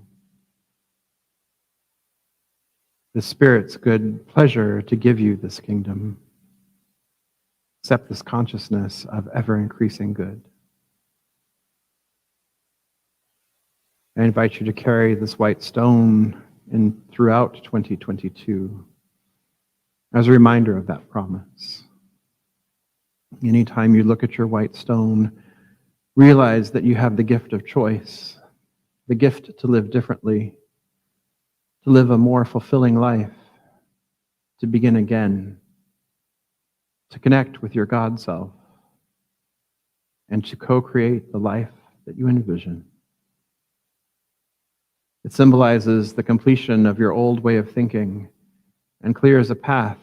The Spirit's good pleasure to give you this kingdom. Accept this consciousness of ever-increasing good. I invite you to carry this white stone throughout 2022 as a reminder of that promise. Anytime you look at your white stone, realize that you have the gift of choice, the gift to live differently, to live a more fulfilling life, to begin again, to connect with your God self, and to co-create the life that you envision. It symbolizes the completion of your old way of thinking and clears a path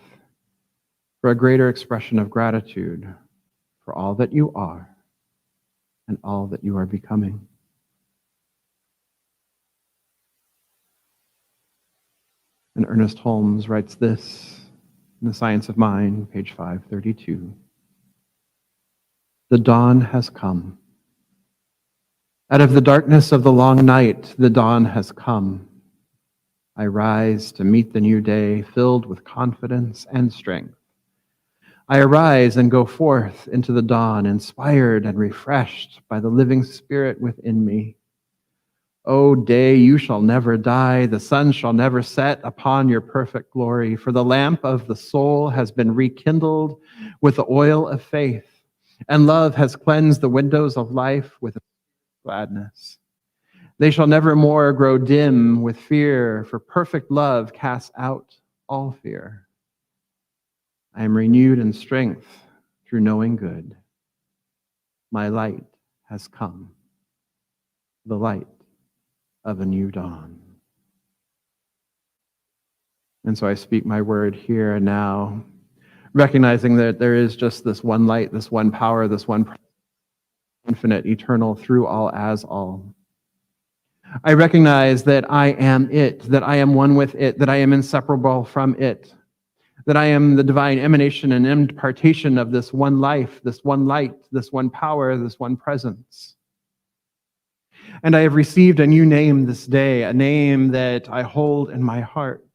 for a greater expression of gratitude for all that you are and all that you are becoming. And Ernest Holmes writes this in The Science of Mind, page 532. The dawn has come. Out of the darkness of the long night, the dawn has come. I rise to meet the new day filled with confidence and strength. I arise and go forth into the dawn, inspired and refreshed by the living Spirit within me. O day, you shall never die, the sun shall never set upon your perfect glory, for the lamp of the soul has been rekindled with the oil of faith, and love has cleansed the windows of life with gladness. They shall never more grow dim with fear, for perfect love casts out all fear. I am renewed in strength through knowing good. My light has come, the light of a new dawn. And so I speak my word here and now, recognizing that there is just this one light, this one power, this one infinite, eternal, through all, as all. I recognize that I am it, that I am one with it, that I am inseparable from it, that I am the divine emanation and impartation of this one life, this one light, this one power, this one presence. And I have received a new name this day, a name that I hold in my heart,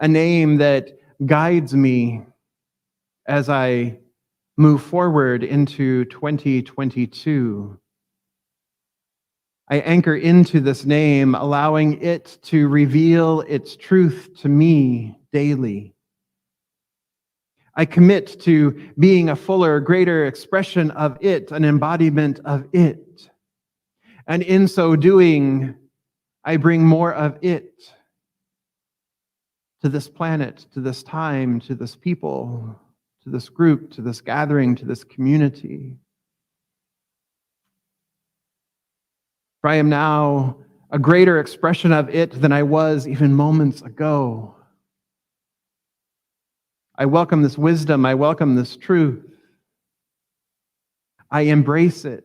a name that guides me as I move forward into 2022. I anchor into this name, allowing it to reveal its truth to me daily. I commit to being a fuller, greater expression of it, an embodiment of it. And in so doing, I bring more of it to this planet, to this time, to this people, to this group, to this gathering, to this community. For I am now a greater expression of it than I was even moments ago. I welcome this wisdom. I welcome this truth. I embrace it.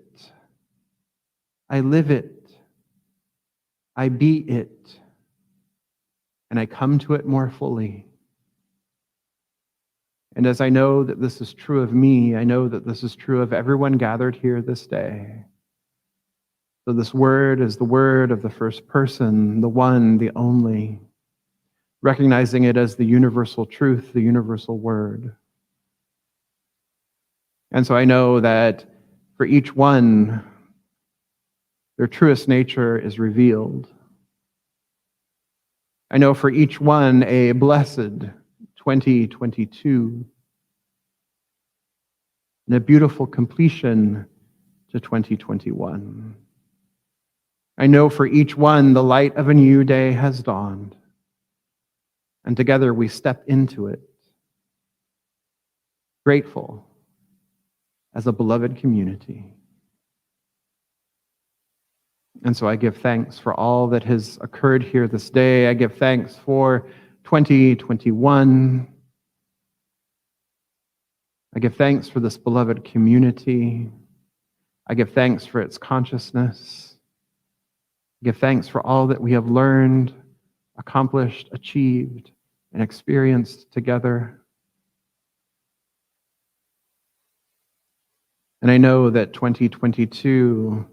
I live it. I be it, and I come to it more fully. And as I know that this is true of me, I know that this is true of everyone gathered here this day. So this word is the word of the first person, the one, the only, recognizing it as the universal truth, the universal word. And so I know that for each one, their truest nature is revealed. I know for each one a blessed 2022 and a beautiful completion to 2021. I know for each one the light of a new day has dawned, and together we step into it, grateful as a beloved community. And so I give thanks for all that has occurred here this day. I give thanks for 2021. I give thanks for this beloved community. I give thanks for its consciousness. I give thanks for all that we have learned, accomplished, achieved, and experienced together. And I know that 2022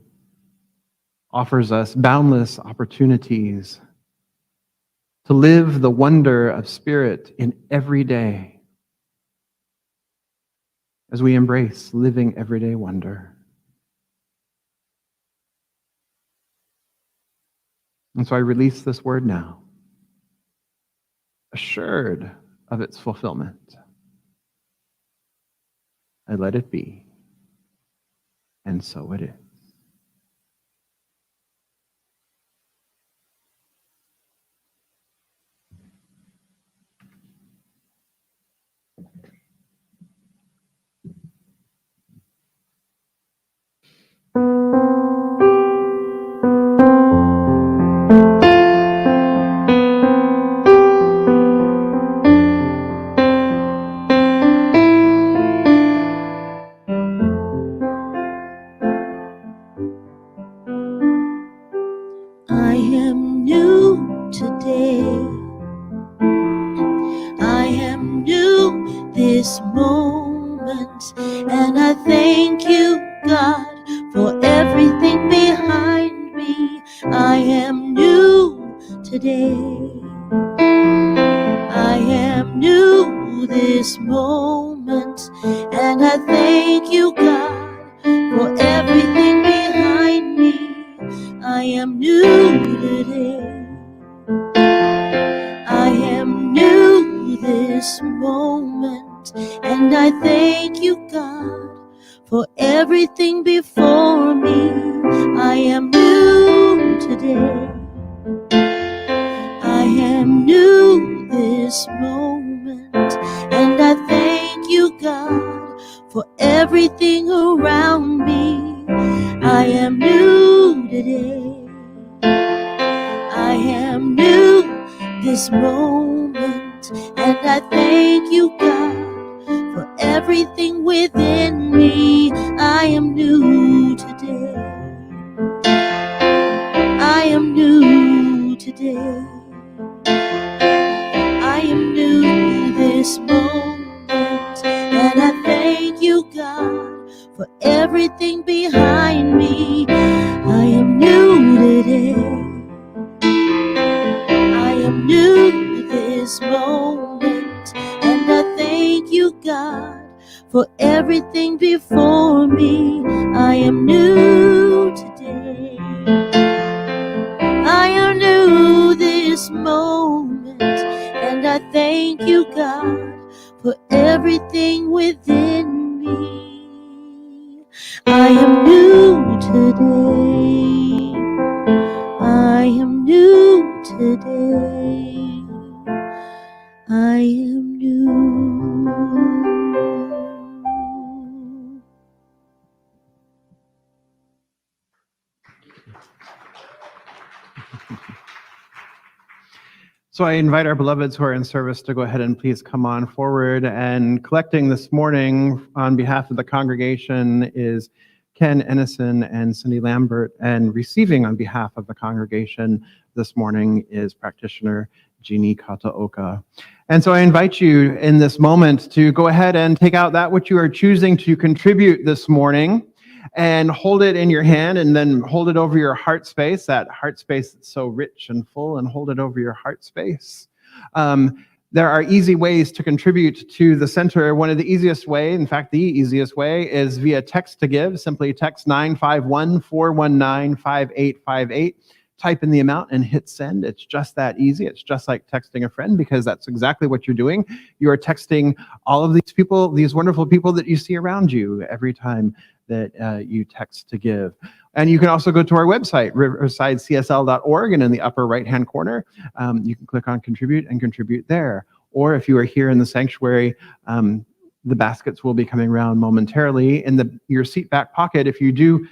offers us boundless opportunities to live the wonder of spirit in every day as we embrace living everyday wonder. And so I release this word now, assured of its fulfillment. I let it be, and so it is. I am new today. I am new this moment. And I thank you, God, for everything behind me. I am new today. I am new this moment. And I thank you, God, for everything behind me. I am new today. I am new this moment, and I thank you, God, for everything before me. I am new today. I am new this moment, and I thank you, God, for everything around me. I am new today. I am new this moment, and I thank you, God, for everything within me. I am new today. I am new today. I am new this moment, and I thank you, God, for everything behind me. I am new today. I am new this moment, and I thank you, God, for everything before me. I am new today. I am new this moment, and I thank you, God, for everything within me. I am new today. I am new today. I am new. So I invite our beloveds who are in service to go ahead and please come on forward. And collecting this morning on behalf of the congregation is Ken Ennison and Cindy Lambert, and receiving on behalf of the congregation this morning is practitioner Jeannie Kataoka. And so I invite you in this moment to go ahead and take out that which you are choosing to contribute this morning and hold it in your hand, and then hold it over your heart space, that heart space that's so rich and full, and hold it over your heart space. There are easy ways to contribute to the center. One of the easiest way, in fact, the easiest way, is via text to give. Simply text 951-419-5858. Type in the amount and hit send. It's just that easy. It's just like texting a friend, because that's exactly what you're doing. You are texting all of these people, these wonderful people that you see around you every time that you text to give. And you can also go to our website, riversidecsl.org, and in the upper right-hand corner, you can click on contribute and contribute there. Or if you are here in the sanctuary, the baskets will be coming around momentarily. In your seat back pocket, if you do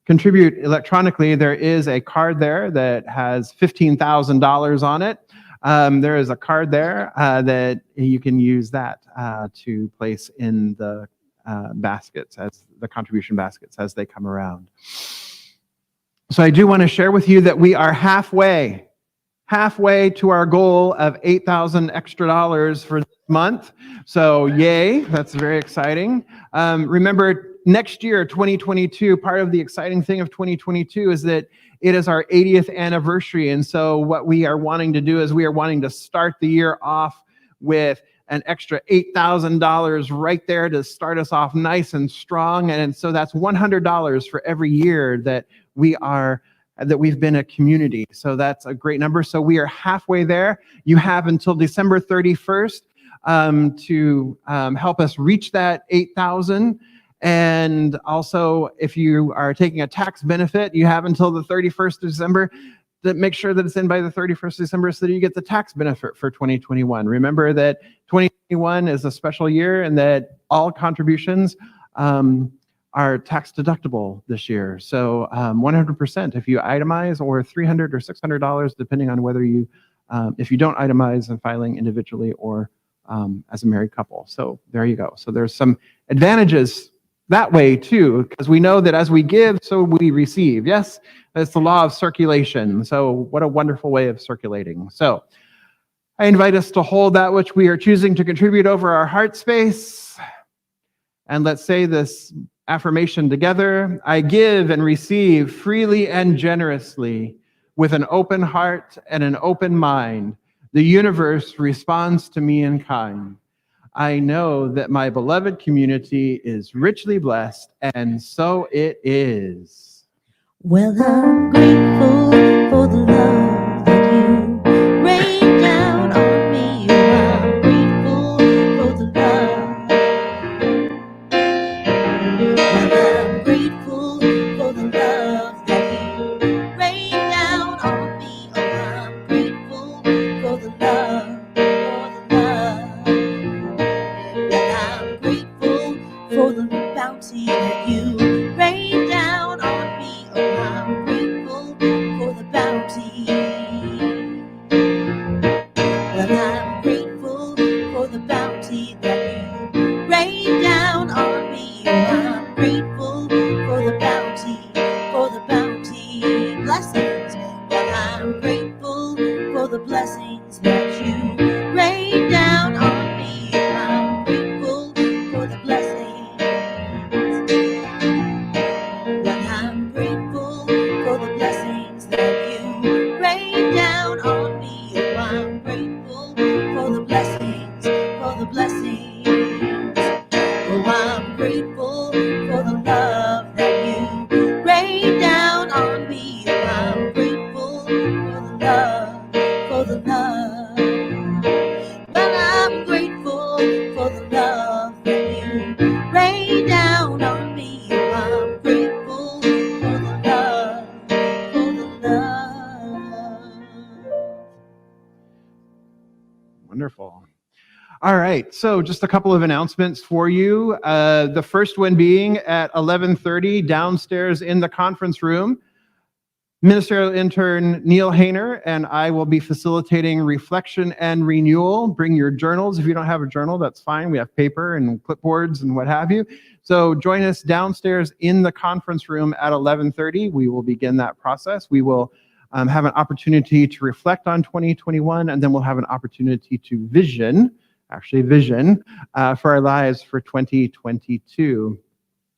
contribute electronically, there is a card there that has $15,000 on it. There is a card there that you can use that to place in the baskets, as the contribution baskets, as they come around. So I do want to share with you that we are halfway to our goal of $8,000 extra for this month. So yay, that's very exciting. Remember, next year, 2022, part of the exciting thing of 2022 is that it is our 80th anniversary. And so what we are wanting to do is we are wanting to start the year off with an extra $8,000 right there to start us off nice and strong. And so that's $100 for every year that we've been a community. So that's a great number. So we are halfway there. You have until December 31st to help us reach that 8,000. And also, if you are taking a tax benefit, you have until the 31st of December to make sure that it's in by the 31st of December so that you get the tax benefit for 2021. Remember that 2021 is a special year and that all contributions are tax deductible this year. So 100% if you itemize, or $300 or $600 depending on whether you, if you don't itemize and filing individually or as a married couple. So there you go. So there's some advantages that way too, because we know that as we give, so we receive. Yes, that's the law of circulation. So what a wonderful way of circulating. So I invite us to hold that which we are choosing to contribute over our heart space. And let's say this affirmation together. I give and receive freely and generously with an open heart and an open mind. The universe responds to me in kind. I know that my beloved community is richly blessed, and so it is. Well, I'm grateful for the love that you rain down on me. I'm grateful for the love. Well, I'm grateful for the love that you rain down on me. Oh, I'm grateful for the love, Well, I'm grateful for the bounty that you rain down on me. Oh, I'm grateful for the bounty. Well, I'm grateful for the bounty that you rain down on me. Oh, I'm grateful for the bounty, blessings. Well, I'm grateful for the blessings that you rain down on me. Oh, I'm grateful for the blessings. Well, I'm grateful for the blessings that you rain down on me. Oh, I'm grateful for the blessings, Oh, I'm grateful for the love that you rain down on me. Oh, I'm grateful for the love, Well, I'm grateful for the love that you rain down on me. Oh, I'm grateful for the love, Wonderful. All right, so just a couple of announcements for you. The first one being at 11:30 downstairs in the conference room. Ministerial intern Neil Hayner and I will be facilitating reflection and renewal. Bring your journals. If you don't have a journal, that's fine. We have paper and clipboards and what have you. So join us downstairs in the conference room at 11:30. We will begin that process. We will have an opportunity to reflect on 2021, and then we'll have an opportunity to vision for our lives for 2022.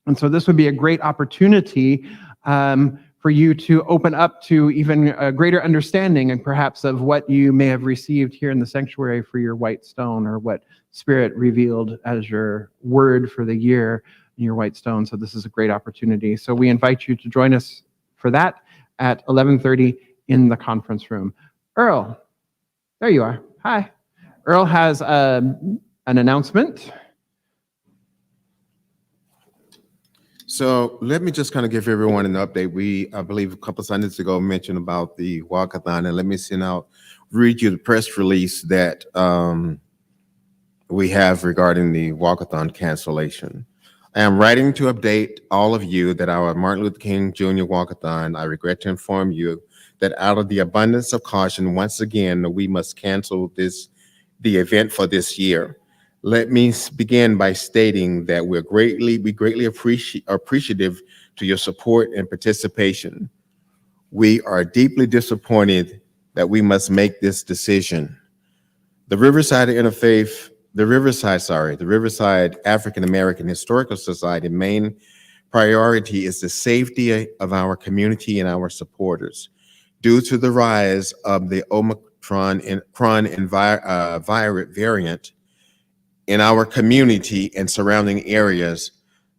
And so this would be a great opportunity for you to open up to even a greater understanding and perhaps of what you may have received here in the sanctuary for your white stone, or what Spirit revealed as your word for the year in your white stone. So this is a great opportunity. So we invite you to join us for that at 11:30 in the conference room. Earl, there you are. Hi. Earl has an announcement. So let me just kind of give everyone an update. We, I believe a couple of Sundays ago, mentioned about the walkathon, and let me read you the press release that we have regarding the walkathon cancellation. I am writing to update all of you that our Martin Luther King Jr. walkathon, I regret to inform you that out of the abundance of caution, once again, we must cancel the event for this year. Let me begin by stating that we greatly appreciative to your support and participation. We are deeply disappointed that we must make this decision. The Riverside African American Historical Society main priority is the safety of our community and our supporters. Due to the rise of the Omicron variant in our community and surrounding areas,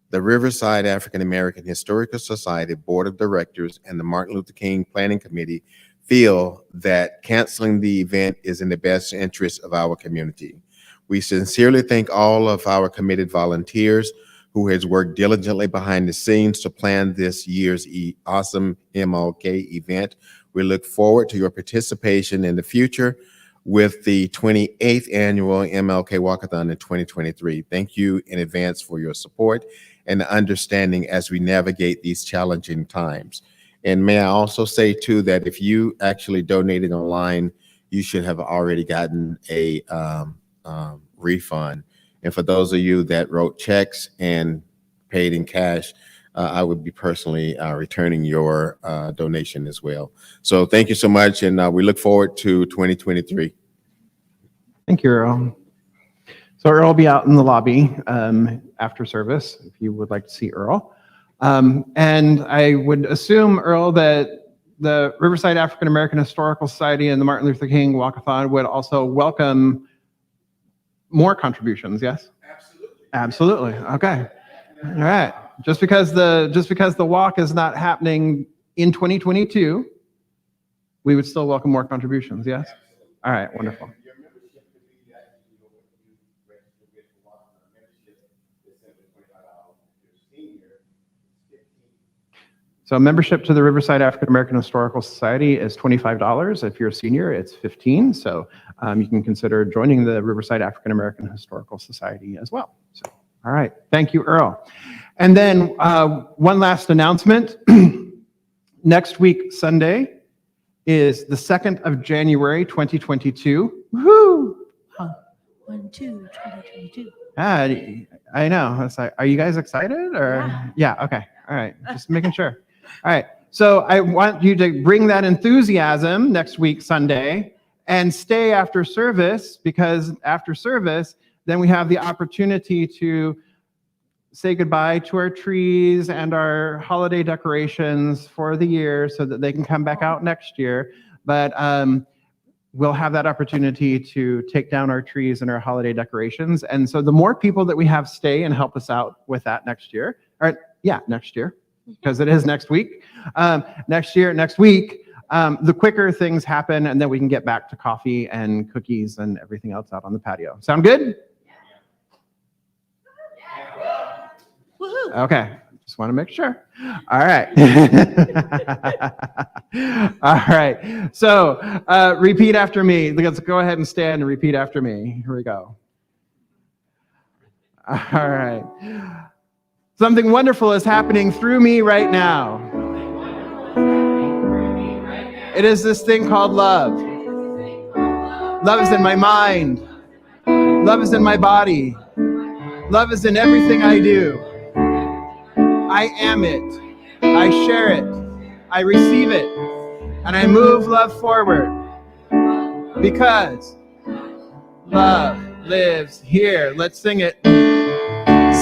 the Riverside African American Historical Society Board of Directors and the Martin Luther King Planning Committee feel that canceling the event is in the best interest of our community. We sincerely thank all of our committed volunteers who has worked diligently behind the scenes to plan this year's awesome MLK event. We look forward to your participation in the future with the 28th annual MLK Walkathon in 2023. Thank you in advance for your support and understanding as we navigate these challenging times. And may I also say too, that if you actually donated online, you should have already gotten a refund. And for those of you that wrote checks and paid in cash, I would be personally returning your donation as well. So thank you so much, and we look forward to 2023. Thank you, Earl. So Earl will be out in the lobby after service, if you would like to see Earl. And I would assume, Earl, that the Riverside African American Historical Society and the Martin Luther King Walkathon would also welcome more contributions, yes? Absolutely. Okay. All right. Just because the walk is not happening in 2022, we would still welcome more contributions, yes? All right, wonderful. So membership to the Riverside African American Historical Society is $25. If you're a senior, it's $15. So you can consider joining the Riverside African American Historical Society as well. So, all right, thank you, Earl. And then one last announcement. Next week, Sunday, is the 2nd of January, 2022. Woohoo! 1/2/2022. I know. It's like, are you guys excited? Or yeah, okay. All right. Just making sure. All right. So I want you to bring that enthusiasm next week, Sunday, and stay after service, because after service, then we have the opportunity to say goodbye to our trees and our holiday decorations for the year so that they can come back out next year. But we'll have that opportunity to take down our trees and our holiday decorations. And so the more people that we have stay and help us out with that next year, next year, because it is next week, next week, the quicker things happen, and then we can get back to coffee and cookies and everything else out on the patio. Sound good? Woohoo! Okay, just want to make sure. All right. All right. So repeat after me. Let's go ahead and stand and repeat after me. Here we go. All right. Something wonderful is happening through me right now. It is this thing called love. Love is in my mind. Love is in my body. Love is in everything I do. I am it. I share it. I receive it. And I move love forward. Because love lives here. Let's sing it.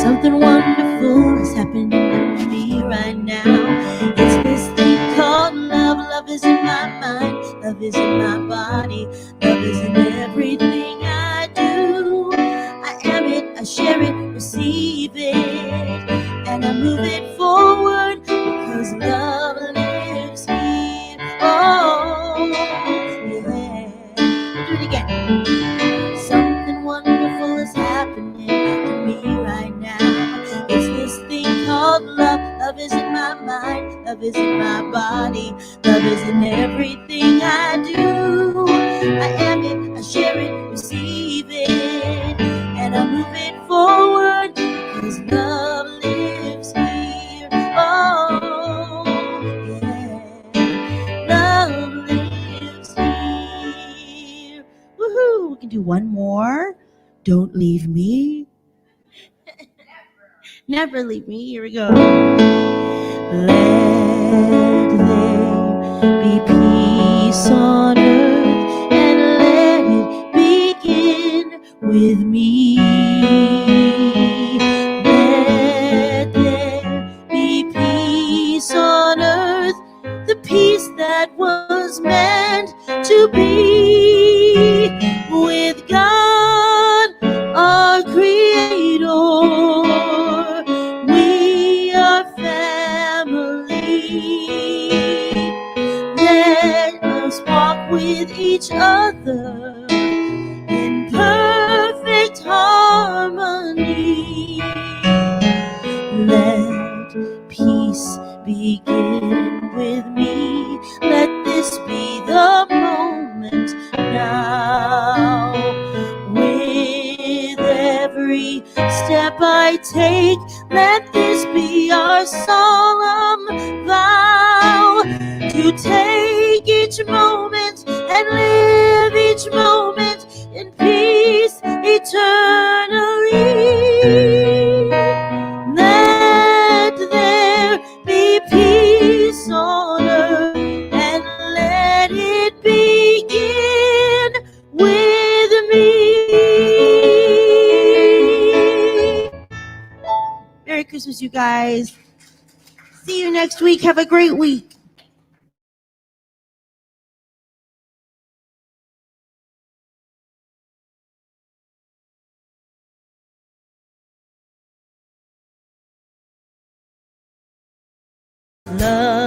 Something wonderful is happening to me right now. It's this thing called love. Love is in my mind. Love is in my body. Love is in everything I do. I am it. I share it. Receive it. And I move it forward because love lives here. Oh, yeah. Do it again. Something wonderful is happening to me right now. It's this thing called love. Love is in my mind. Love is in my body. Love is in everything I do. I am it. I share it. Receive it. And I move it forward because love lives here. Oh, yeah. Love lives here. Woohoo! We can do one more. Don't leave me. Never leave me. Here we go. Let there be peace on earth and let it begin with me. Let there be peace on earth, the peace that was meant to be with God, our Creator. We are family. Let us walk with each other in perfect harmony. Let peace begin with me. Let this be the moment now. With every step I take, let this be our solemn vow to take each moment and live each moment in peace eternally. Let there be peace on earth and let it begin with me. Merry Christmas, you guys. See you next week. Have a great week. Love.